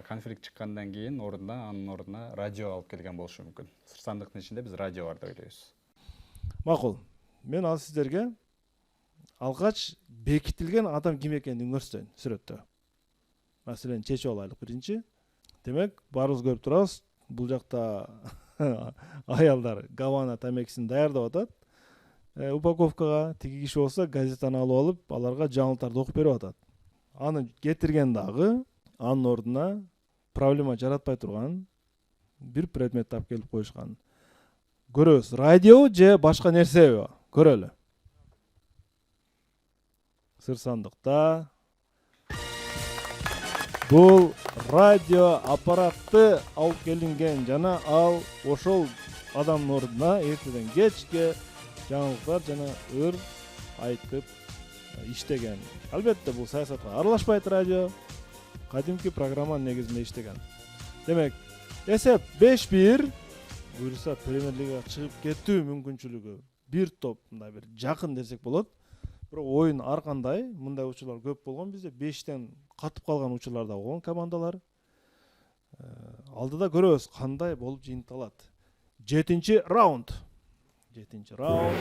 Конфликт чыккандан кийин анын ордуна радио алып келген болушу мүмкүн. Сыр сандыктын ичинде биз радио бар деп ойлойбуз. Макул. Мен ал сиздерге алгач бекитилген адам ким экенин көрсөтөйүн сүрөттө. Маселени чечип алайлык биринчи. Демек, баарыбыз көрүп турабыз. Бул жакта аялдар гавана тамекисин даярдап атат. Упаковкага тиги киши болсо газетаны алып алып, аларга жаңылыктарды окуп берип атат. Аны кетирген дагы анын ордуна проблема жаратпай турган бир предмет алып келип коюшкан. Көрөбүз, радио же башка нерсеби? Көрөлү. Сыр сандыкта бул радио аппаратты алып келинген жана ал ошол адамдын ордуна эртеден кечке жаңылыктар жана ыр айтып иштеген. Албетте бул саясатка аралашпайт радио. Кадимки программанын негизинде иштеген. Демек, эсеп 5-1. Буюрса Премьер Лигага чыгып кетүү мүмкүнчүлүгү бир топ мындай бир жакын десек болот. Бирок оюн ар кандай, мындай учурлар көп болгон бизде 5тен катып калган учурлар да болгон командалар. Алдыда көрөбүз кандай болуп жыйынталат. 7-чи раунд. 7-чи раунд.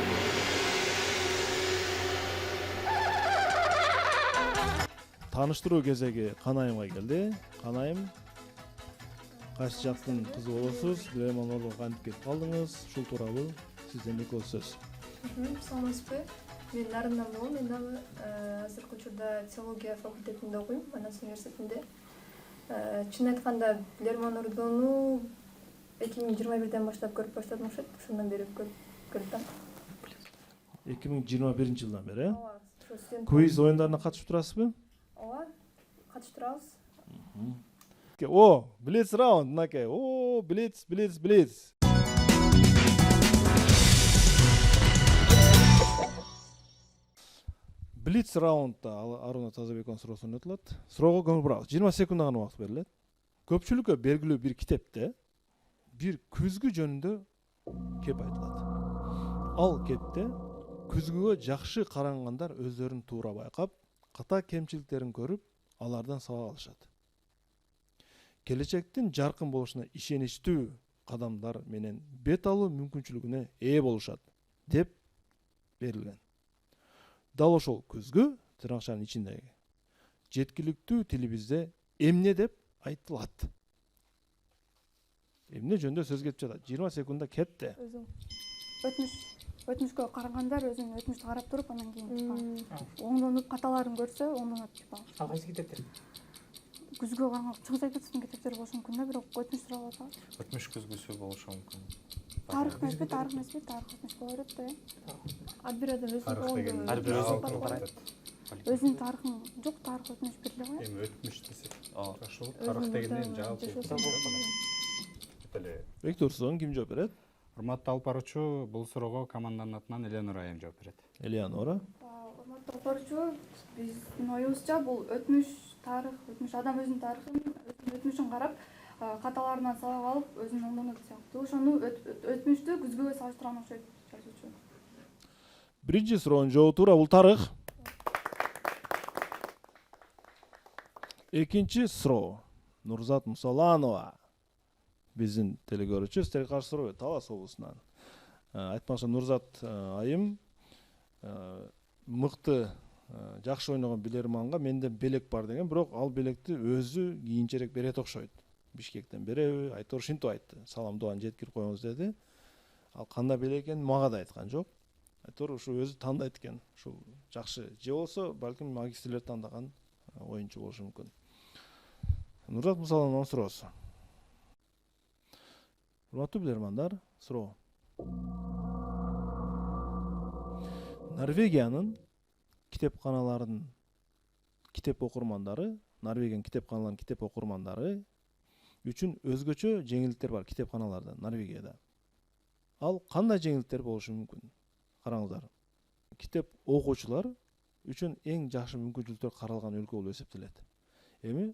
Таныштыруу кезеги Канайымга келди. Канайым, кайсы жактын кызы болосуз? Силермен ордун кантип кетип калдыңыз? Ушул тууралуу сизден экөө сөз. Саламатсызбы? Мен Нарындан болом. Мен дагы азыркы учурда теология факультетинде окуйм, Манас университетинде. Чын айтканда, Лерман Ордону 2021-ден баштап көрүп баштадым окшойт. Ошондон бери көрүп атам. 2021-жылдан бери, Ооба, ошо студент. квиз оюндарына катышып турасызбы? Ооба, катышып турабыз. О, блиц раунд, мынакей. О, блиц. Блиц раундда Аруна Тазабековдун суроосун өтүлөт. Суроого көңүл бурабыз. 20 секунд гана убакыт берилет. Көпчүлүккө белгилүү бир китепте бир күзгү жөнүндө кеп айтылат. Ал кепте күзгүгө жакшы карангандар өздөрүн туура байкап, ката кемчиликтерин көрүп, алардан сабак алышат. Келечектин жаркын болушуна ишеничтүү кадамдар менен бет алуу мүмкүнчүлүгүнө ээ болушат деп берилген. Дал ошол күзгү тырнакчанын ичиндеги жеткиликтүү тилибизде эмне деп айтылат. Эмне жөнүндө сөз кетип жатат. 20 секундда кетти. Өзүң. Өтүнүч. өтүнүшкө карагандар өзүнүн өтүнүштү карап туруп анан кийин оңдонуп каталарын көрсө оңдонот типа. Ал кайсы китептер? Күзгү караңан чыгыс айтып китептер болушу мүмкүн да, бирок өтүнүш сурап атат. Өтмүш күзгүсү болушу мүмкүн. Тарых эмеспи, тарых өтүнүш боло берет да. Ар бир адам өзүнүн Тарых деген Ар бир өзүнүн карайт. Өзүнүн тарыхын жок, тарых өтүнүш бир эле го. Эми өтмүш десек жакшы болот. Тарых дегенден жалпы. Бектурсун ким жооп берет? Урматтуу алып баруучу, бул суроого команданын атынан Элеонора айым жооп берет. Элеонора. Урматтуу алып баруучу, биздин оюбузча бул өтүнүш, тарых, өтүнүш адам өзүнүн тарыхын, өзүнүн өтүнүшүн карап, каталарынан сабак алып, өзүн оңдонот сыяктуу. Ошону өтүнүштү күзгүгө салыштырган окшойт жазуучу. Биринчи суроонун жообу туура, бул тарых. Экинчи суроо. Нурзат Мусаланова. Биздин телекөрүүчү, сиздерге каршы суроо Талас облусунан. Айтмакчы Нурзат айым мыкты жакшы ойногон билерманга менде белек бар деген, бирок ал белекти өзү кийинчерээк берет окшойт. Бишкектен береби? Айтор ушинтип айтты. Саламдоо жеткирип коюңуз деди. Ал кандай белек экенин мага да айткан жок. Айтор ушу өзү тандайт экен. Ушул жакшы же болсо балким магистрлер тандаган оюнчу болушу мүмкүн. Нурзат Мусаланованын суроосу. Урматтуу билермандар, суроо. Норвегиянын китепканаларынын китеп окурмандары, Норвегиянын китепканаларынын китеп окурмандары үчүн өзгөчө жеңилдиктер бар китепканаларда, Норвегияда. Ал кандай жеңилдиктер болушу мүмкүн? Караңыздар. Китеп окуучулар үчүн эң жакшы мүмкүнчүлүктөр каралган өлкө болуп эсептелет. Эми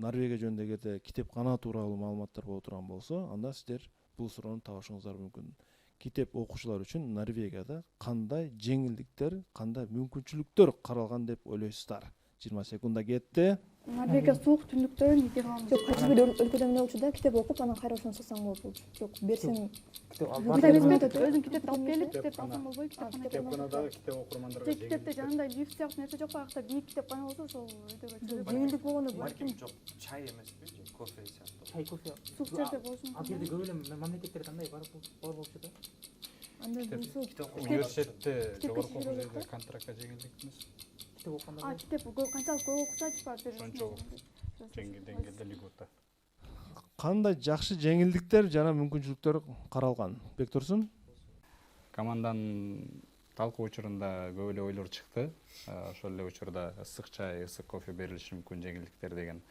Норвегия жөнүндө эгерде китепкана тууралуу маалыматтар боло турган болсо, анда сиздер бул суроону табышыңыздар мүмкүн. Китеп окуучулар үчүн Норвегияда кандай жеңилдиктер, кандай мүмкүнчүлүктөр каралган деп ойлойсуздар? 20 секунда кетти. Норвегия суук түндүктөр, Нидерланд. Жок, кайсы бир өлкөдөн эле болчу да, китеп окуп, анан кайра ошону сатсаң болот. Жок, берсең Өзүң китепти алып келип, китепти алсаң болбойбу? Китепканадагы китеп окурмандарга Китепте жанында лифт сыяктуу нерсе жок, баягы бийик китепкана болсо ошол өйдөгө жеңилдик болгону Балким жок, чай эмеспи же кофе сыяктуу. Чай, кофе. суук жерде болушу Ал мүмкүн. жерде көп эле мамлекеттерде андай бар болчу да. анда бул университетте жогорку окуу жерде контрактка жеңилдик эмес. Китеп окуганда. Китеп канчалык көп окуса, типа Ошончо деңгээлде льгота. Кандай жакшы жеңилдиктер жана мүмкүнчүлүктөр каралган? Бектурсун. Команданын талкуу учурунда көп эле ойлор чыкты. Ошол эле учурда ысык чай, ысык кофе берилиши мүмкүн жеңилдиктер деген.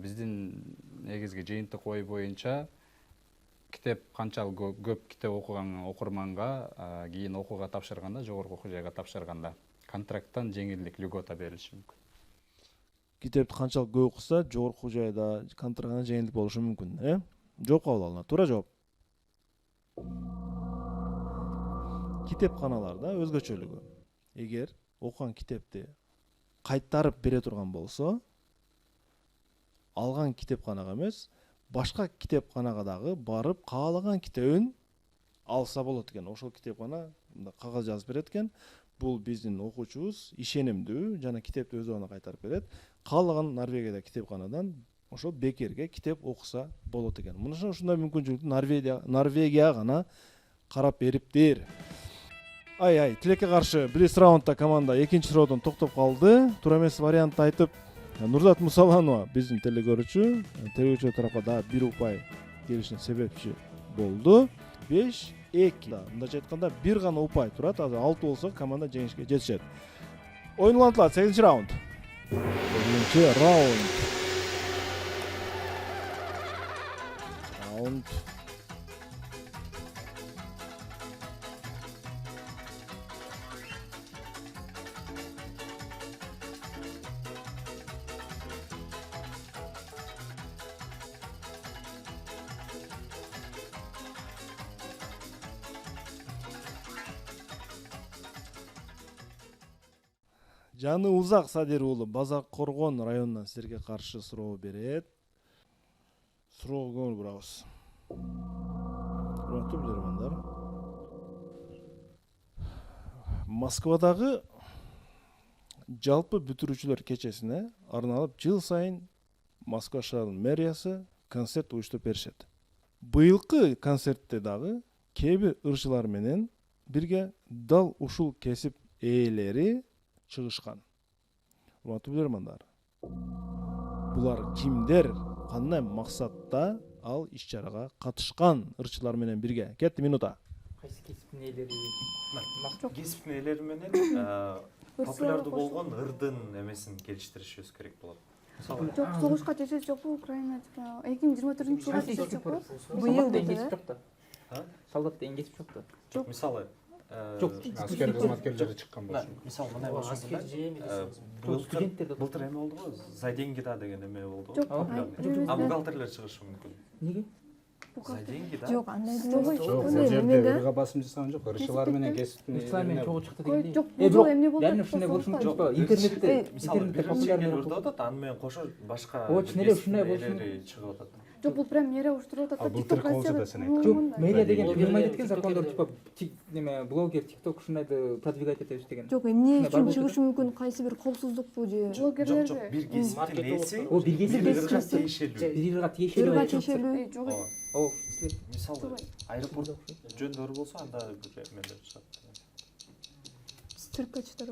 Биздин негизги жыйынтык ой боюнча китеп канчалык көп китеп окуган окурманга кийин окууга тапшырганда, жогорку окуу жайга тапшырганда контракттан жеңилдик льгота берилиши мүмкүн. Китепти канчалык көп окуса, жогорку жайда контрактына жеңилдик болушу мүмкүн, Жооп кабыл алынат. Туура жооп. Китепканаларда өзгөчөлүгү. Эгер окуган китепти кайтарып бере турган болсо, алган китепканага эмес, башка китепканага дагы барып каалаган китебин алса болот экен. Ошол китепкана кагаз жазып берет экен. Бул биздин окуучубуз ишенимдүү жана китепти өз убагында кайтарып берет. Каалаган Норвегияда китепканадан ошол бекерге китеп окуса болот экен. Мына ушундай мүмкүнчүлүктү Норвегия гана карап бериптир. Тилекке каршы биринчи раундда команда экинчи суроодон токтоп калды. Туура эмес вариантты айтып, Нурзат Мусаланова биздин телекөрүүчү тарапка да 1 упай келишине себепчи болду. 5-2. Мындайча айтканда бир гана упай турат. Азыр 6 болсо команда жеңишке жетишет. Оюн улантылат 8-чи раунд. 8-чи раунд. Жаны Узак Садир уулу Базак Коргон районунан силерге каршы суроо берет. Суроого көңүл бурабыз. Урматтуу билермандар. Москвадагы жалпы бүтүрүүчүлөр кечесине арналып жыл сайын Москва шаарынын мэриясы концерт уюштуруп беришет. Быйылкы концертте дагы кээ бир ырчылар менен бирге дал ушул кесип ээлери чыгышкан. Урматтуу билермандар, булар кимдер, кандай максатта ал иш чарага катышкан ырчылар менен бирге? Кетти минута. Кайсы кесиптин ээлери? кесиптин ээлери менен популярдуу болгон ырдын эмесин келиштиришибиз керек болот. Мисалы Жок, согушка чечет жокпу Украина? 2024-жылга чечет жокпу? Быйыл Солдатта эң деди кесип да? жок да. Солдатта эң кесип жок да. жок, мисалы Жок, Аскер кызматкерлери чыккан мына, болчу. мисалы мындай болушу Аскер мүмкүн. же медицина. Студенттер да. Былтыр эме болду го, за деньги да деген эме болду го. Жок, Популярный. А бухгалтерлер чыгышы мүмкүн. Неге? За деньги да. Жок, андай Жок, деле. жок, Жок, бул Андай жерде эмеде. ырга басым жасаган жок. Ырчылар менен кесиптин Ырчылар менен чогуу чыкты дегендей. Жок, бул жолу эмне болду? Дәл ушундай болушу мүмкүн Жок, ба? Интернетте мисалы бир популярный чеңел болуп ырдап атат, аны менен кошо башка Ооба, чын эле ушундай болушу ээлери чыгып атат. Жок, бул прям мэрия уштуруп атат. А былтыр болчу да сен айткан. Жок, мэрия деген Блогерлер, нема айтат экен, тиктокерлер. закондор типа неме блогер, тикток ушундайды продвигать этебиз деген. Жок, эмне Бар үчүн болчу чыгышы мүмкүн? Кайсы бир коопсуздукпу же? Блогерлер Жок, бир кесиптин Маркетинг ээси О, бир кесип бир кесип ырга кесип. тиешелүү. Бир ырга тиешелүү. Ырга болуп жатса. тиешелүү. Жок. О, силер Мисалы аэропорт жөндөрү болсо анда бир эмелер чыгат. Циркачтар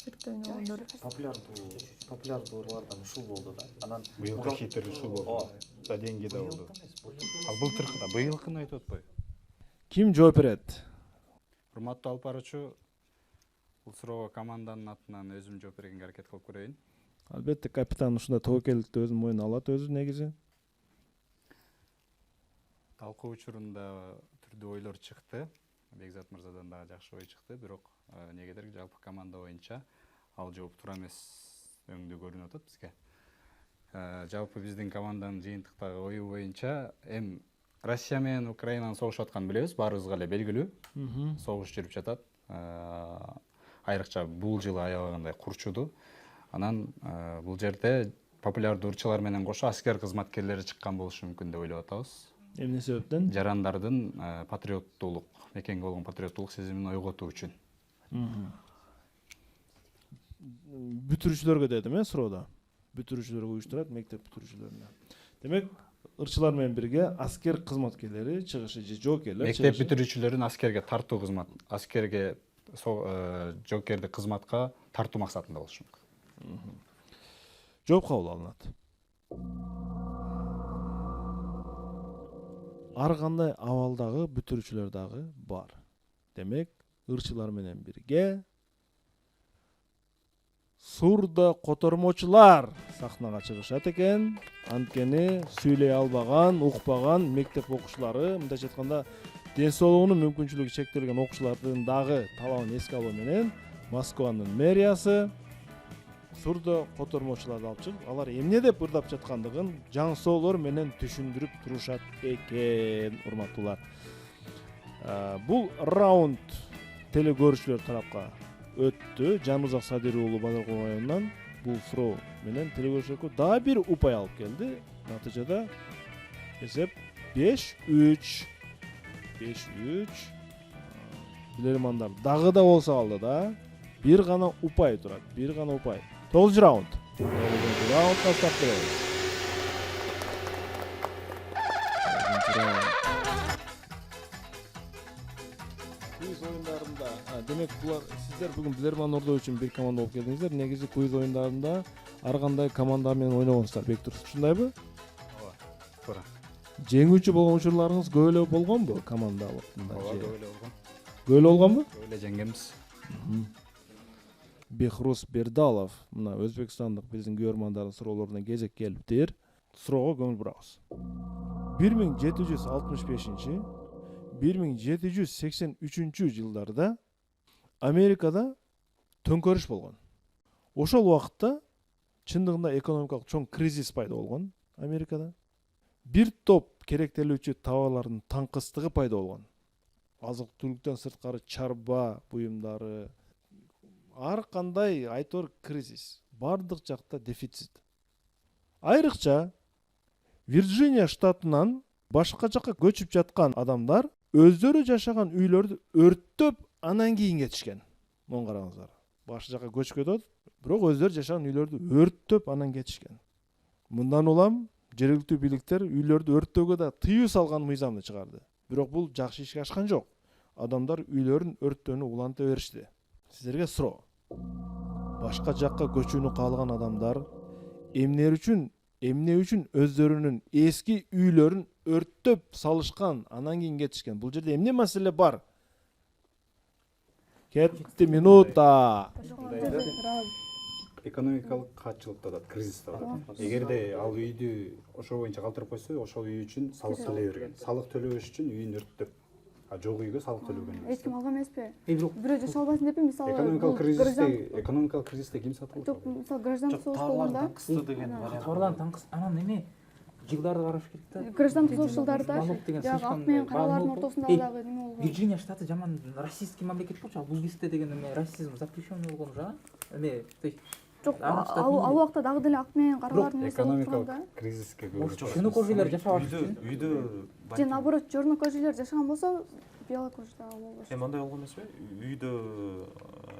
циркте ойногондор. Популярдуу ырлардан ушул болду да. Анан Быйылкы хиттер ушул болду. За деньги да болду. Ал былтыркы да, быйылкыны айтып атпайбы? Ким жооп берет? Урматтуу алып баруучу, бул суроого команданын атынан өзүм жооп бергенге аракет кылып көрөйүн. Албетте капитан ушундай тобокелдикти өзүнүн мойнуна алат өзү негизи. Талкуу учурунда түрдүү ойлор чыкты. Бекзат мырзадан дагы жакшы ой чыкты, бирок негедир жалпы команда боюнча ал жооп туура эмес өңдүү көрүнүп атат бизге. Жалпы биздин команданын жыйынтыктагы ою боюнча эми Россия менен Украинанын согушуп атканын билебиз, баарыбызга эле белгилүү. Согуш жүрүп жатат. Айрыкча бул жылы аябагандай курчуду. Анан бул жерде популярдуу ырчылар менен кошо аскер кызматкерлери чыккан болушу мүмкүн деп ойлоп атабыз. Эмне себептен? Жарандардын патриоттуулук, мекенге болгон патриоттуулук сезимин ойготуу үчүн. Бүтүрүүчүлөргө дедим суроодо. Бүтүрүүчүлөргө уюштурат, мектеп бүтүрүүчүлөрүнө. Демек, ырчылар менен бирге аскер кызматкерлери чыгышы же жоокерлер Мектеп бүтүрүүчүлөрүн аскерге тартуу кызмат, аскерге жоокердик кызматка тартуу максатында болушу мүмкүн. жооп кабыл алынат. Ар кандай абалдагы бүтүрүүчүлөр дагы бар. Демек, ырчылар менен бирге сурда котормочулар сахнага чыгышат экен. Анткени сүйлөй албаган, укпаган мектеп окуучулары, мындайча айтканда, ден соолугунун мүмкүнчүлүгү чектелген окуучулардын дагы талабын эске алуу менен Москванын мэриясы сурда котормочуларды алып чыгып, алар эмне деп ырдап жаткандыгын жаңсоолор менен түшүндүрүп турушат экен, урматтуулар. Бул раунд телекөрүүчүлөр тарапка өттү. Жанузак Садыр уулу Базаркул районунан бул суроо менен телекөрүүчүлөргө дагы бир упай алып келди. Натыйжада эсеп 5-3. 5-3. Билермандар дагы да болсо алды да. Бир гана упай турат. Бир гана упай. 9 раунд. 9 раунд баштап беребиз. Куиз оюндарында, демек булар сиздер бүгүн Билерман Ордо үчүн бир команда болуп келдиңиздер. Негизи куиз оюндарында ар кандай команда менен ойногонсуздар, Бектур. Ушундайбы? Ооба. Туура. Жеңүүчү болгон учурларыңыз көп эле болгонбу команда убактында? Ооба, көп эле болгон. Көп эле болгонбу? Көп эле жеңгенбиз. Бехрус Бердалов мына Өзбекстандык биздин көрөрмандардын суроолорунан кезек келиптир. Суроого көңүл бурабыз. 1765 1783 жылдарда Америкада төңкөрүш болгон. Ошол убакытта чындыгында экономикалык чоң кризис пайда болгон Америкада. Бир топ керектелүүчү товарлардын таңкыстыгы пайда болгон. Азык-түлүктөн сырткары чарба буюмдары, ар кандай айтор кризис, бардык жакта дефицит. Айрыкча Вирджиния штатынан башка жакка көчүп жаткан адамдар өздөрү жашаган үйлөрдү өрттөп анан кийин кетишкен. Мону караңыздар. Башка жакка көчүп кетет, бирок өздөрү жашаган үйлөрдү өрттөп анан кетишкен. Мындан улам жергиликтүү бийликтер үйлөрдү өрттөөгө да тыюу салган мыйзамды чыгарды. Бирок бул жакшы ишке ашкан жок. адамдар үйлөрүн өрттөөнү уланта беришти. Сиздерге суроо. Башка жакка көчүүнү каалаган адамдар эмне үчүн өздөрүнүн эски үйлөрүн өрттөп салышкан, анан кийин кетишкен? Бул жерде эмне маселе бар? Кетти минута. Экономикалык каатчылыкта да кризис да бар. Эгерде ал үйдү ошол боюнча калтырып койсо, ошол үй үчүн салык төлөй берген. Салык төлөбөш үчүн үйүн өрттөп, жок үйгө салык төлөгөн. Эч ким алган эмеспи? Бирок Бирөө жашай албайсың депи, мисалы Экономикалык кризисте ким сатып алат? жок, мисалы граждандык согуш болгондо, кысты деген вариант. товарларын таңкыс анан эме жылдарды караш керек да. граждандык согуш жылдарда Налог деген жагы слишком ак менен каралардын баалуу ортосунда болуп. дагы неме болгон. Вирджиния штаты жаман расистский мамлекет болчу. Ал бул кезде деген эме расизм запрещенный болгон жа. Эме то есть Жок, ал убакта дагы деле ак менен каралардын нерсе болуп Экономикалык турганда. кризиске чернокожийлер жашап атышты. Үйдө Же наоборот, чернокожийлер жашаган болсо, белокожий дагы болбош. андай болгон эмеспи? Үйдө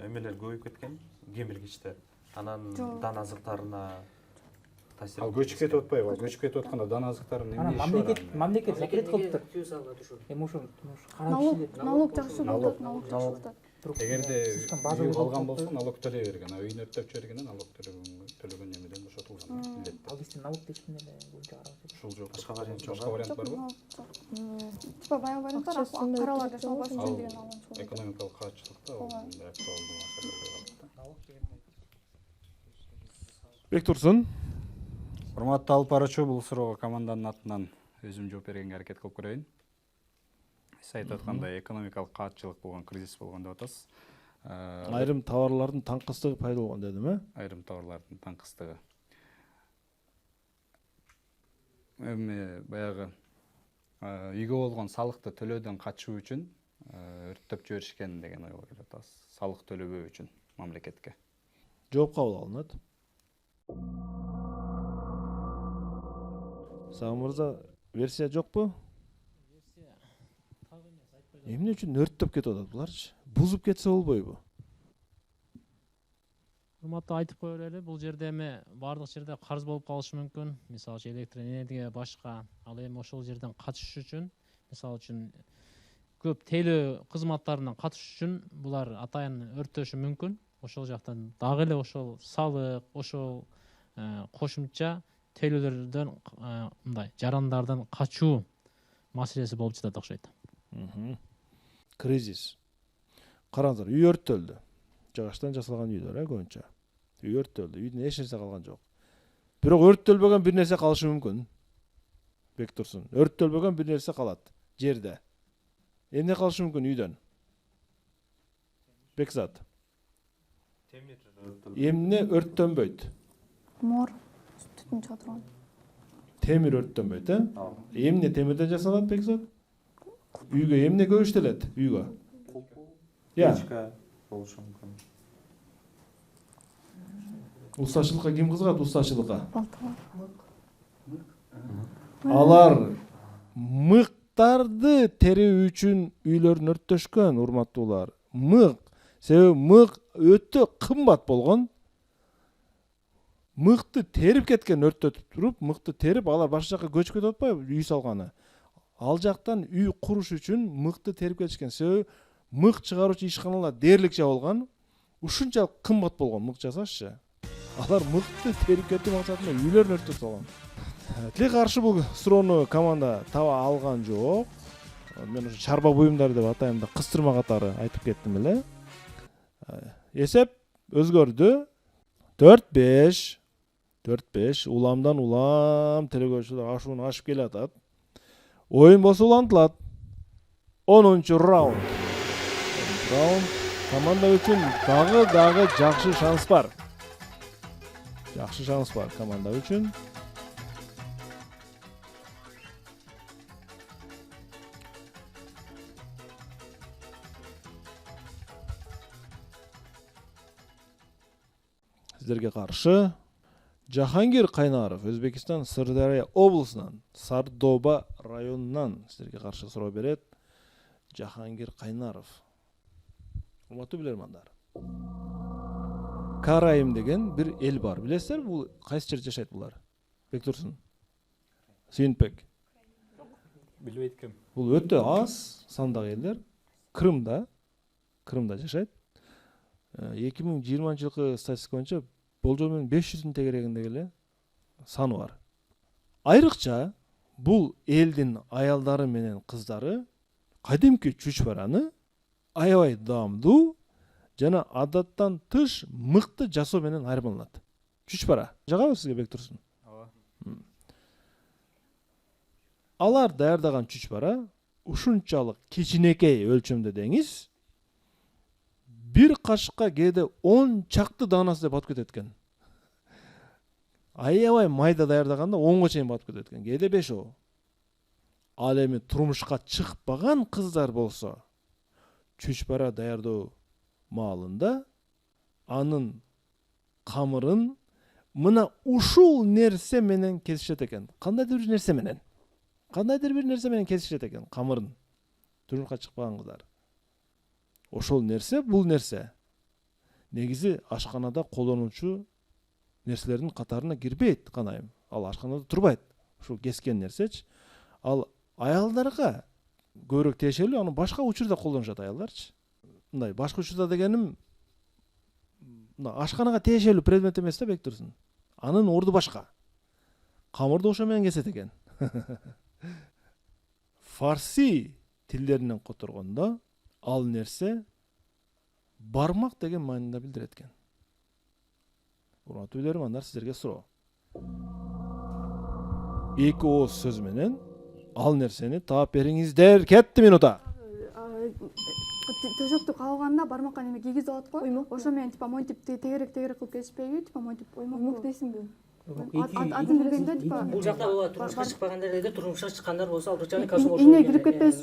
эмелер көбөйүп кеткен, кемиргичтер. Анан дан азыктарына таасир. Ал көчүп кетип атпайбы? Ал көчүп кетип атканда дан азыктарын Анан мамлекет запрет кылыптыр. Түү салга түшүр. Эми ошо кара кишилер Налог жакшы болот, налог жакшы болот. Эгерде слишком база үй болуп алган калса, болсо налог төлөй берген, а үйүн өрттөп жибергенде налог төлөгөн немеден бошотулган. ал бизде налог тешкен эле боюнча каралат. Ушул жок. Башка вариант жок. Башка вариант Жок, барбы? налог жок. Типа баягы вариант бар, ак каралар жашай албасын үчүн деген налог чыгып. Экономикалык каатчылыкта ал актуалдуу маселе. Бектурсун. Урматтуу алып баруучу, бул суроого команданын атынан өзүм жооп бергенге аракет кылып көрөйүн. Сиз айтып аткандай экономикалык каатчылык болгон, кризис болгон деп атасыз. Айрым товарлардын таңкыстыгы пайда болгон дедим, Айрым товарлардын таңкыстыгы. Эми баягы үйгө болгон салыкты төлөөдөн качуу үчүн өрттөп жиберишкен деген ойго келип атабыз. Салык төлөбөө үчүн мамлекетке. Жооп кабыл алынат. Сагын мырза, версия жокпу? Эмне үчүн өрттөп кетип атат буларчы? Бузуп кетсе болбойбу? Урматтуу, айтып кое берели, бул жерде эми баардык жерде карыз болуп калышы мүмкүн. Мисалы үчүн электр энергия башка. Ал эми ошол жерден качыш үчүн, мисалы үчүн көп тейлөө кызматтарынан качыш үчүн булар атайын өрттөшү мүмкүн. Ошол жактан дагы эле ошол салык, ошол кошумча тейлөөлөрдөн мындай жарандардан качуу маселеси болуп жатат окшойт. Кризис. Караңыздар, үй өрттөлдү. Жагачтан жасалган үйлөр, көбүнчө. Үй өрттөлдү. Үйдүн эч нерсе калган жок. Бирок өрттөлбөгөн бир нерсе калышы мүмкүн. Бектурсун, өрттөлбөгөн бир нерсе калат жерде. Эмне калышы мүмкүн үйдөн? Бекзат. Эмне өрттөнбөйт? Мор, түтүн чыга турган. Темир өрттөнбөйт, Эмне темирден жасалат, Бекзат? Үйгө эмне көп иштелет? Үйгө. Печка болушу мүмкүн. Устачылыкка ким кызыгат, устачылыкка? Балталар. Алар мыктарды терүү үчүн үйлөрүн өрттөшкөн, урматтуулар. Мык. Себеби мык өтө кымбат болгон. Мыкты терип кеткен, өрттөтүп туруп, мыкты терип, алар башка жакка көчүп кетип атпайбы, үй салганы. Ал жактан үй куруш үчүн мыкты терип кетишкен. Себеби мык чыгаруучу ишканалар дээрлик жабылган. Ушунчалык кымбат болгон мык жасашчы. Алар мыкты терип кетүү максатында үйлөрүн өрттөп салган. Тиле каршы бул суроону команда таба алган жок. Мен ушу чарба буюмдары деп атайм да, кыстырма катары айтып кеттим эле. Эсеп өзгөрдү. 4-5. 4-5. Уламдан улам телекөрүүчүлөр ашууну ашып келатат. Oyun болсо улантылат. 10-чу раунд. Команда үчүн дагы жакшы шанс бар. Жакшы шанс бар команда үчүн. Сиздерге каршы Жахангир Кайнаров, Өзбекистан Сырдария облусунан, Сардоба районунан сиздерге каршы суроо берет. Жахангир Кайнаров. Урматтуу билермандар. Карайым деген бир эл бар. Билесиздер, бул кайсы жерде жашайт булар? Бектурсун. Сүйүнтбек. Билбейт ким. Бул өтө аз сандагы элдер. Крымда жашайт. 2020 жылкы статистика боюнча болжол менен 500-дүн тегерегинде эле саны бар. Айрыкча бул элдин аялдары менен кыздары кадимки чүчпараны аябай даамдуу жана адаттан тыш мыкты жасоо менен айырмаланат. Чүчпара жагабы сизге Бектурсун? ооба. Алар даярдаган чүчпара ушунчалык кичинекей өлчөмдө деңиз, бир кашыкка кээде 10 чакты даанасы деп батып кетет экен. Аябай майда даярдаганда 10го чейин батып кетет экен, кээде 5. Ал эми турмушка чыкпаган кыздар болсо, чүчпара даярдоо маалында анын камырын мына ушул нерсе менен kesишет экен. Кандайдыр бир нерсе менен. Kesишет экен камырын. Турмушка чыкпаган кыздар. Ошол нерсе бул нерсе негизи ашканада колдонуучу нерселердин катарына кирбейт канайым. Ал ашканада турбайт. Ушул кескен нерсечи. Ал аялдарга көбүрөөк тиешелүү, аны башка учурда колдонушат аялдарчы. Мындай башка учурда дегеним мына ашканага тиешелүү предмет эмес да Бектурсун. Анын орду башка. Камырды ошо менен кесет экен. Фарси тилдеринен которгондо ал нерсе бармак деген маанинда билдирет экен. Урматтуу билермандар, сиздерге суроо. Эки ооз сөз менен ал нерсени таап бериңиздер. Кетти минута. Төшөктү кабылганда бармакка неме кийгизип алат го. Ошо менен типа монтип тегерек кылып кесишпейби? Типа монтип оймок дейсиңби? Атын билбейм да, типа. Бул жакта ооба турмушка чыкпагандар эле, турмушка чыккандар болсо ал бручальный косо Ийне кирип кетпес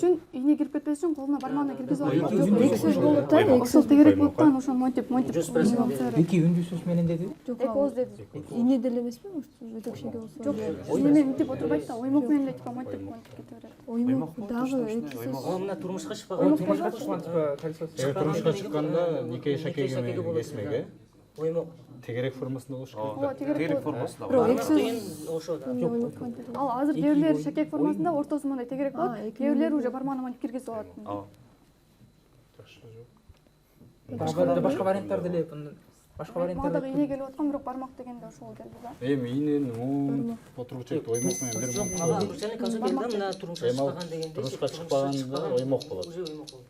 үчүн колуна бармагына киргизип алат. Эки сөз болот да, ошол тегерек болуп атат, ошо монтип. Эки үндүү сөз менен деди. Эки ооз деди. Ийне деле эмеспи? Өтөкшеге болсо. Жок, ийне менен мынтип отурбайт да, оймок менен эле типа монтип кете берет. Оймок дагы эки сөз. Мына турмушка чыкпаган. Турмушка чыкканда нике шакеге менен кесмеге. Оймок. Тегерек формасында болуш керек. Ооба, тегерек формасында. Бирок эки сөз Деген ошо да. Ал азыр кээ бирлери шакек формасында, ортосу мындай тегерек болот. Кээ бирлери уже бармагына монтип киргизип алат. Башка варианттар деле, башка варианттар. Мага ийне келип аткан, бирок бармак дегенде ошол келди да. Эми ийнени отургучу оймок менен бир Ага, бручальный косо келди, мына турмушка чыкпаган дегенде. турмушка чыкпаганда оймок болот. Уже оймок болот.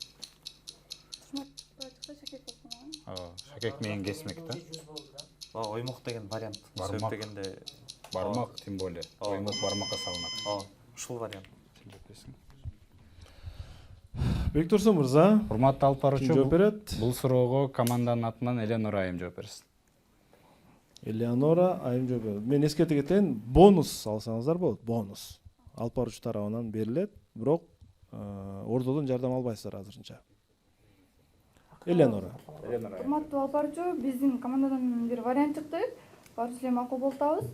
Шакек менен кесмек да. Оймок деген вариант. Сөп дегенде Бармак тем более. Оймок бармакка салынат. Ушул вариант. Бектурсун мырза, Урматтуу алып баруучу, жооп берет. бул суроого команданын атынан Эленора айым жооп берсин. Элеонора айым жооп берет. Мен эскерте кетейин, бонус алсаңыздар болот, бонус. Алып баруучу тарабынан берилет, бирок ордодон жардам албайсыздар азырынча. Эленора. Урматтуу алып баруучу, биздин командадан бир вариант чыкты. Баарыбыз эле макул болуп атабыз.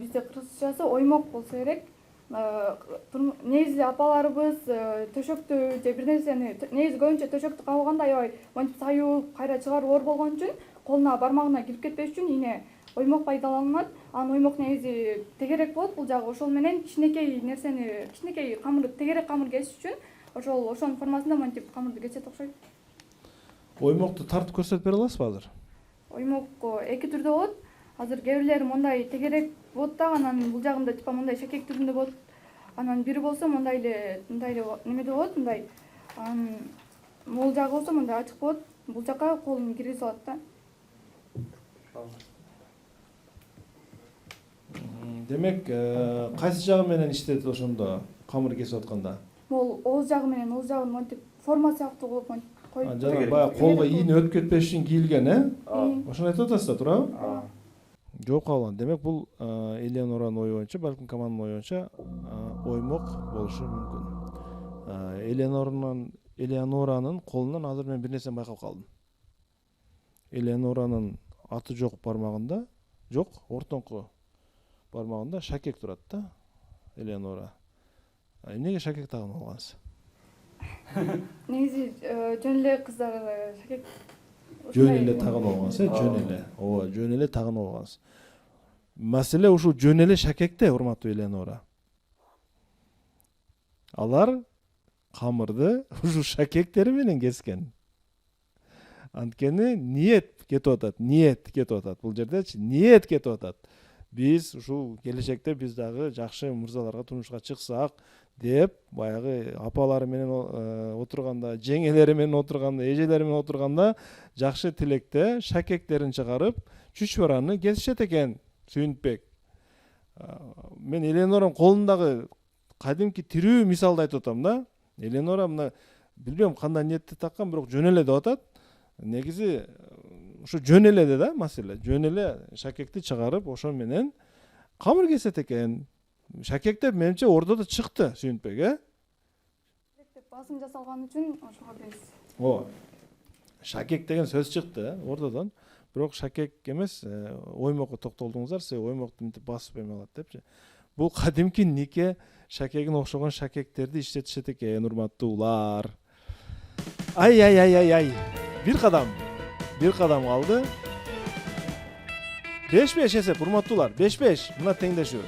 Бизде кыргызчасы оймок болсо керек. Негизи апаларыбыз төшөктү же бир нерсени, негизи көбүнчө төшөктү кабылганда аябай монтип саюып, кайра чыгарып оор болгон үчүн колуна бармагына кирип кетпеш үчүн ийне оймок пайдаланылат. Анын оймок негизи тегерек болот, бул жагы ошол менен кичинекей нерсени, кичинекей камыр, тегерек камыр кесиш үчүн ошонун формасында монтип камырды кесет окшойт. Оймокту тартып көрсөтүп бере аласызбы азыр? Оймок эки түрдө болот. Азыр кээ бирлери мындай тегерек болот да, анан бул жагында типа мындай шакек түрүндө болот. Анан бири болсо мындай эле немеде болот, мындай. Анан бул жагы болсо мындай ачык болот. Бул жакка колун киргизип алат да. Демек, кайсы жагы менен иштейт ошондо камыр кесип атканда? Бул ооз жагы менен, ооз жагын монтип форма сыяктуу кылып коюп. Жана баягы колго ийне өтүп кетпеш үчүн кийилген, Ошону айтып атасыздар, туурабы? Жооп кабыл алган. Демек, бул Элеоноранын ою боюнча, балким команданын ою боюнча оймок болушу мүмкүн. Элеоноранын колунан азыр мен бир нерсени байкап калдым. Элеоноранын аты жок бармагында, жок, ортоңку бармагында шакек турат да, Элеонора. Эмнеге шакек тагып алгансыз? Негизи жөн эле кыздар шакек Жөн эле тагып алгансыз, жөн эле. Ооба, жөн эле тагып алгансыз. Маселе ушул жөн эле шакекте, урматтуу Элеонора. Алар камырды ушу шакектери менен кескен. Анткени ниет кетип атат, бул жердечи ниет кетип атат. Биз ушул келечекте биз дагы жакшы мырзаларга турмушка чыксак деп баягы апалары менен отурганда, жеңелери менен отурганда, эжелери менен отурганда жакшы тилекте шакектерин чыгарып чүчбараны кесишет экен. Сүйүнтбек. Мен Эленорам колундагы кадимки тирүү мисалды айтып атам да. Эленора мына билбейм кандай ниетте таккан, бирок жөн эле деп атат. Негизи ушу жөн эле да маселе. Жөн эле шакекти чыгарып ошо менен камыр кесет экен. Шакектер менимче ортодо чыкты, Сүйүнтбек, басым жасалган үчүн ошого биз. Шакек деген сөз чыкты ортодон. Бирок шакек эмес, оймокко токтолдуңуздар, себеби оймокту мынтип басып эме алат депчи. Бул кадимки нике шакегине окшогон шакектерди иштетишет экен, урматтуулар. Ай. Бир кадам калды. 5-5 эсеп, урматтуулар. 5-5. Мына теңдешүү.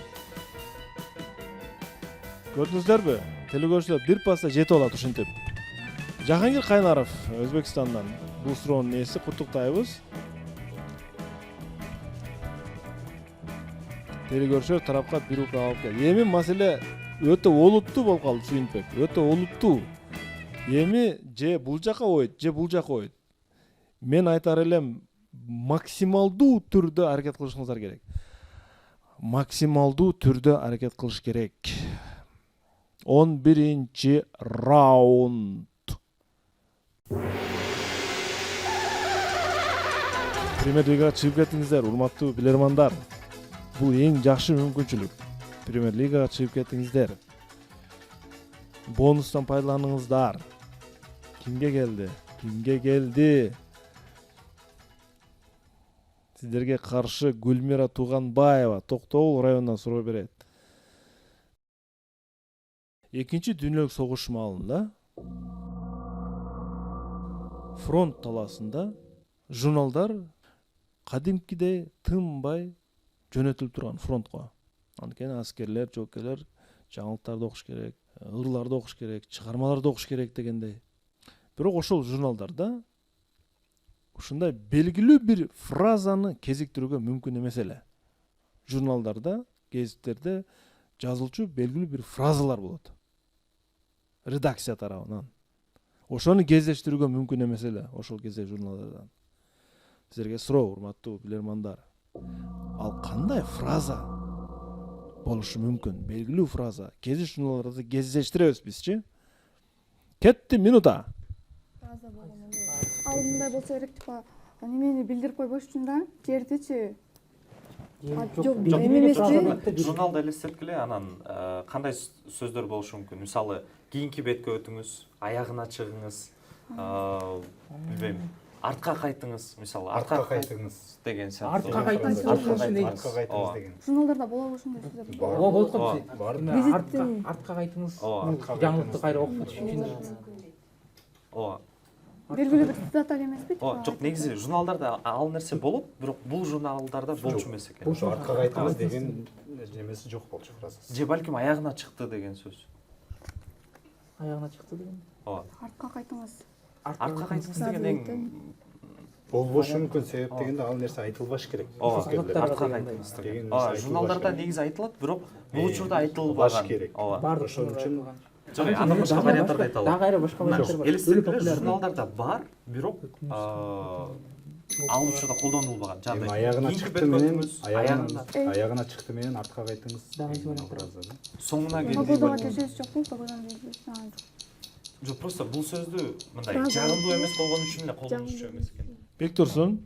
Көрдүңүздөрбү? Телекөрүүчүлөр бир паста жетип алат ушинтип. Жахангир Кайнаров Өзбекстандан бул суроонун ээси, куттуктайбыз. Телекөрүүчүлөр тарапка бир ука алып кел. Эми маселе өтө олуттуу болуп калды, Сүйүнтбек. Өтө олуттуу. Эми же бул жака ойт, же бул жака ойт. Мен айтар элем, максималдуу түрдө аракет кылышыңыздар керек. Максималдуу түрдө аракет кылыш керек. 11-ci раунд. Премьер-лигаға чыгып кеттиңиздер, урматтуу билермандар. Бул эң жакшы мүмкүнчүлүк. Премьер-лигаға чыгып кеттиңиздер. Бонустан пайдаланыңыздар. Кимге келди? Сиздерге каршы Гүлмира Туганбаева Токтогул районунан суроо берет. Экинчи дүйнөлүк согуш маалында фронт таласында журналдар кадимкидей тынбай жөнөтүлүп турган фронтко. Анткени аскерлер, жоокерлер жаңылыктарды окуш керек, ырларды окуш керек, чыгармаларды окуш керек дегендей. Бирок ошол журналдарда ушундай белгилүү бир фразаны кезиктирүүгө мүмкүн эмес эле. Журналдарда, гезиттерде жазылчу белгилүү бир фразалар болот. Редакция тарабынан. Ошону кездештирүүгө мүмкүн эмес эле ошол кезде журналдардан. Силерге суроо, урматтуу билермандар. Ал кандай фраза болушу мүмкүн? Белгилүү фраза. Кезиш журналдарды кездештиребиз бизчи? Кетти минута. Фраза болгону. Ал мындай болсо керек типа, немени билдирип койбош үчүн да, жердичи. Жок, эмести. Журналды элестеткиле, анан кандай сөздөр болушу мүмкүн? Мисалы, кийинки бетке өтүңүз, аягына чыгыңыз, билбейм, артка кайтыңыз, мисалы, артка кайтыңыз деген сыяктуу. Артка кайтыңыз деген. Журналдарда болобу ушундай сөздөр? Болот го. Артка кайтыңыз. Жаңылыкты кайра окуп өтүш үчүн. Ооба. Белгилүү бир цитата эмеспи? Жок, негизи журналдарда ал нерсе болот, бирок бул журналдарда болчу эмес экен. Артка кайтыңыз деген немеси жок болчу фразасы. Же балким аягына чыкты деген сөз. Аягына чыкты деген. Ооба. Артка кайтыңыз. Артка кайтыңыз деген эң болбошу мүмкүн, себеп дегенде ал нерсе айтылбаш керек. Артка кайтыңыз деген. Журналдарда негизи айтылат, бирок бул учурда айтылбаган. Бар, ошон үчүн Жок, аны башка варианттарда айталат. Дагы кайра башка варианттар бар. Элестетилер журналдарда бар, бирок ал учурда колдонулбаган. Жана аягына чыкты менен, аягына чыкты менен артка кайтыңыз деген фраза. Соңуна келди. Погодага тешес жокпу? Погоданы билбейсиң. Жок, просто бул сөздү мындай жагымдуу эмес болгон үчүн эле колдонушчу эмес экен. Бектурсун.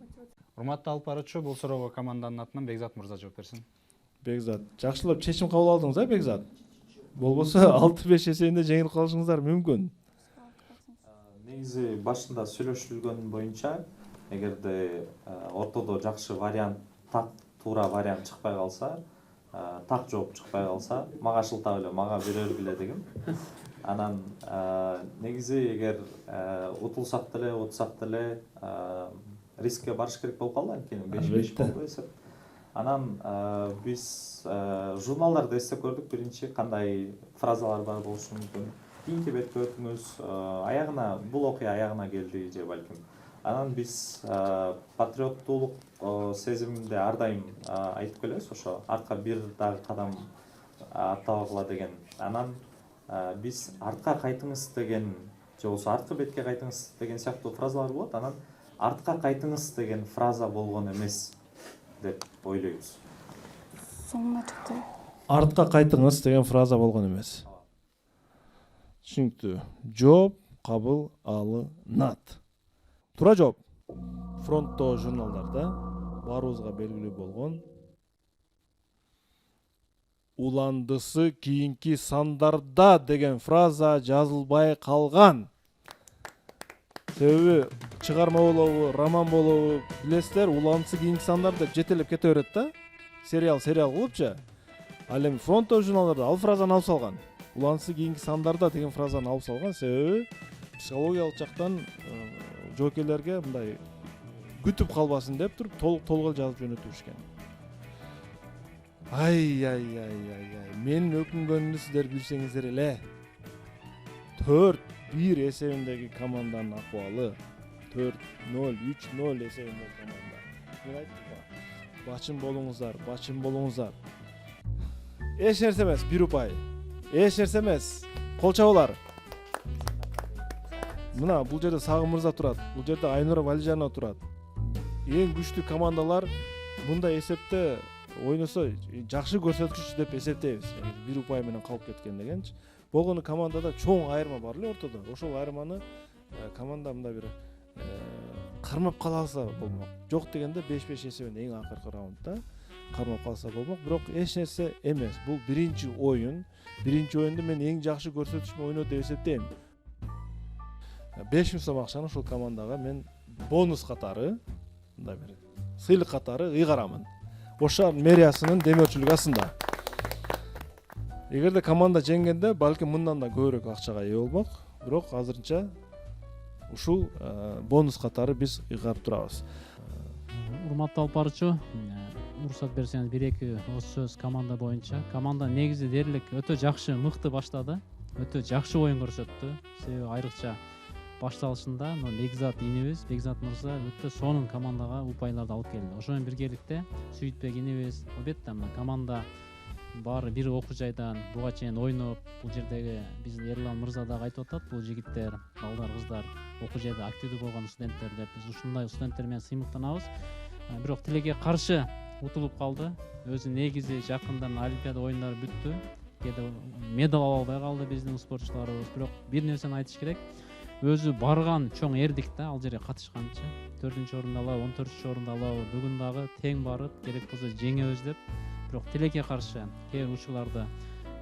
Урматтуу алып баруучу, бул суроого команданын атынан Бекзат мырза жооп берсин. Бекзат, жакшылап чечим кабыл алдыңыз, Бекзат? Болбосо 6-5 эсебинде жеңилип калышыңыздар мүмкүн. Негизи башында сүйлөшүлгөн боюнча, эгерде ортодо жакшы вариант, так туура вариант чыкпай калса, так жооп чыкпай калса, мага шылтап эле, мага бере бергиле дегем. Анан негизи эгер утулсак деле, утсак деле рискке барыш керек болуп калды, анткени 5-5 болду эсеп. Анан биз журналдарды эстеп көрдүк, биринчи кандай фразалар бар болушу мүмкүн. кийинки бетке өтүңүз, аягына бул окуя аягына келди же балким. Анан биз патриоттуулук сезиминде ар дайым айтып келебиз, ошо артка бир дагы кадам аттабагыла деген. Анан биз артка кайтыңыз деген же болбосо арткы бетке кайтыңыз деген сыяктуу фразалар болот. Анан артка кайтыңыз деген фраза болгон эмес деп ойлойбуз. Соңуна чыкты. Артка кайтыңыз деген фраза болгон эмес. Түшүнүктүү. Жооп кабыл алынат. Туура жооп. Фронттогу журналдарда баарыбызга белгилүү болгон уландысы кийинки сандарда деген фраза жазылбай калган. Себеби чыгарма болобу, роман болобу билесиздер, уландысы кийинки сандар деп жетелеп кете берет да. Сериал кылыпчы. Ал эми фронттогу журналдарда ал фразаны алып салган. Уландысы кийинки сандарда деген фразаны алып салган. Себеби психологиялык жактан жоокерлерге мындай күтүп калбасын деп туруп толук жазып жөнөтүшкөн. Ай. Менин өкүнгөнүмдү сиздер билсеңиздер эле. 4-1 эсебиндеги команданын акыбалы. 4-0, 3-0 эсебиндеги команда. Мен айттым го. Бачын болуңуздар. Эч нерсе эмес, 1 упай. Эч нерсе эмес. Кол чабуулар. Мына бул жерде Сагым мырза турат. Бул жерде Айнура Валижанова турат. Эң күчтүү командалар мындай эсепте ойносо жакшы көрсөткүч деп эсептейбиз. 1 упай менен калып кеткен дегенчи. Болгону командада чоң айырма бар эле ортодо. Ошол айырманы команда мындай бир кармап кала алса болмок. Жок дегенде 5-5 эсебинде эң акыркы раундда кармап калса болмок. Бирок эч нерсе эмес. Бул биринчи оюн. Биринчи оюнду мен эң жакшы көрсөтүш менен ойноду деп эсептейм. 5000 сом акчаны ушул командага мен бонус катары, мындай бир сыйлык катары ыйгарамын. Ошо мэриясынын демөөрчүлүгү астында. Эгерде команда жеңгенде балким мындан да көбүрөөк акчага ээ болмок. Бирок азырынча ушул бонус катары биз ыйгарып турабыз. Урматтуу алып баруучу, уруксат берсеңиз 1-2 оз сөз команда боюнча. Команда негизи дээрлик өтө жакшы, мыкты баштады. Өтө жакшы оюн көрсөттү. Себеби айрыкча башталышында Бекзат инебиз, Бекзат мырза өтө сонун командага упайларды алып келди. Ошо менен биргеликте Сүйүтбек инебиз, албетте мына команда баары бир окуу жайдан буга чейин ойноп, бул жердеги биздин Эрлан мырза дагы айтып атат, бул жигиттер, балдар, кыздар окуу жайда активдүү болгон студенттер деп биз ушундай студенттер менен сыймыктанабыз. Бирок тилекке каршы утулуп калды. Өзү негизи жакындан Олимпиада оюндары бүттү. Кээде медаль ала албай калды биздин спортчуларыбыз. Бирок бир нерсени айтыш керек. Өзү барган чоң эрдик да ал жерге катышканчы. 4-орунду алабы, 14-орунду алабы, бүгүн дагы тең барып, керек болсо жеңебиз деп. Бирок тилекке каршы кээ бир учурларда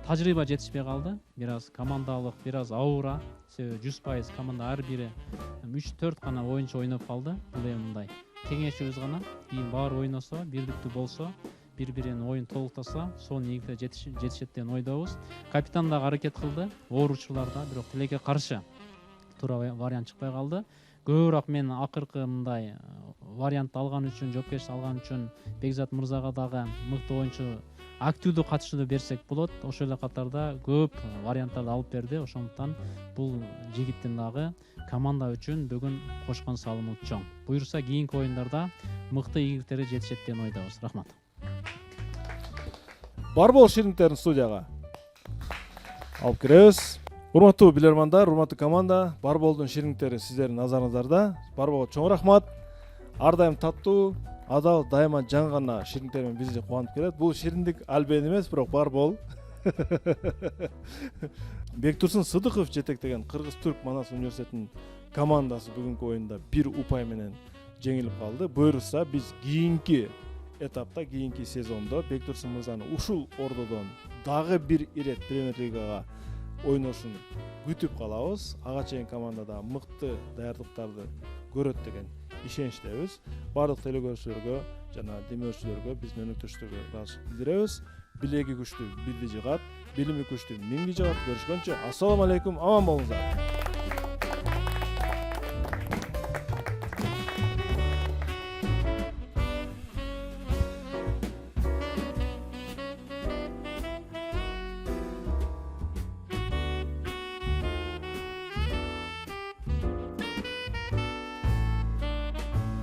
тажрыйба жетишпей калды. Бир аз командалык, бир аз ауыра. Себеби 100% команда ар бири 3-4 гана оюнчу ойноп калды. Бул эми мындай кеңешибиз гана. Кийин баары ойносо, бирдиктүү болсо, бири-биринин оюн толуктаса, сонун ийгиликке жетишет деген ойдобуз. Капитан дагы аракет кылды, оор учурларда, бирок тилекке каршы туура вариант чыкпай калды. Көбүрөөк мен акыркы мындай вариантты алган үчүн, жоопкерчилик алган үчүн Бекзат мырзага дагы мыкты оюнчу активдүү катышууну берсек болот. Ошол эле катарда көп варианттарды алып берди. Ошондуктан бул жигиттин дагы команда үчүн бүгүн кошкон салымы чоң. Буюрса кийинки оюндарда мыкты ийгиликтери жетишет деген ойдобуз. Рахмат. Бар бол шириндиктерин студияга алып киребиз. Урматтуу билермандар, урматтуу команда, Барболдун шириндиктери сиздердин назарыңыздарда. Барболго чоң рахмат. Ар дайым таттуу, адал, дайыма жан гана шириндиктер менен бизди кубанып келет. Бул шириндик албен эмес, бирок Барбол. Бектурсун Сыдыков жетектеген Кыргыз-Түрк Манас университетинин командасы бүгүнкү оюнда 1 упай менен жеңилип калды. Буюрса биз кийинки этапта, кийинки сезондо Бектурсун мырзаны ушул ордодон дагы бир ирет Премьер-лигага ойношун күтүп калабыз. Ага чейин командада мыкты даярдыктарды көрөт деген ишеничтебиз. Бардык телекөрүүчүлөргө жана демөөрчүлөргө биз өнөктөштөргө ыраазычылык билдиребиз. Билеги күчтүү билди жыгат, билими күчтүү миңди жыгат. Көрүшкөнчө, ассаламу алейкум, аман болуңуздар.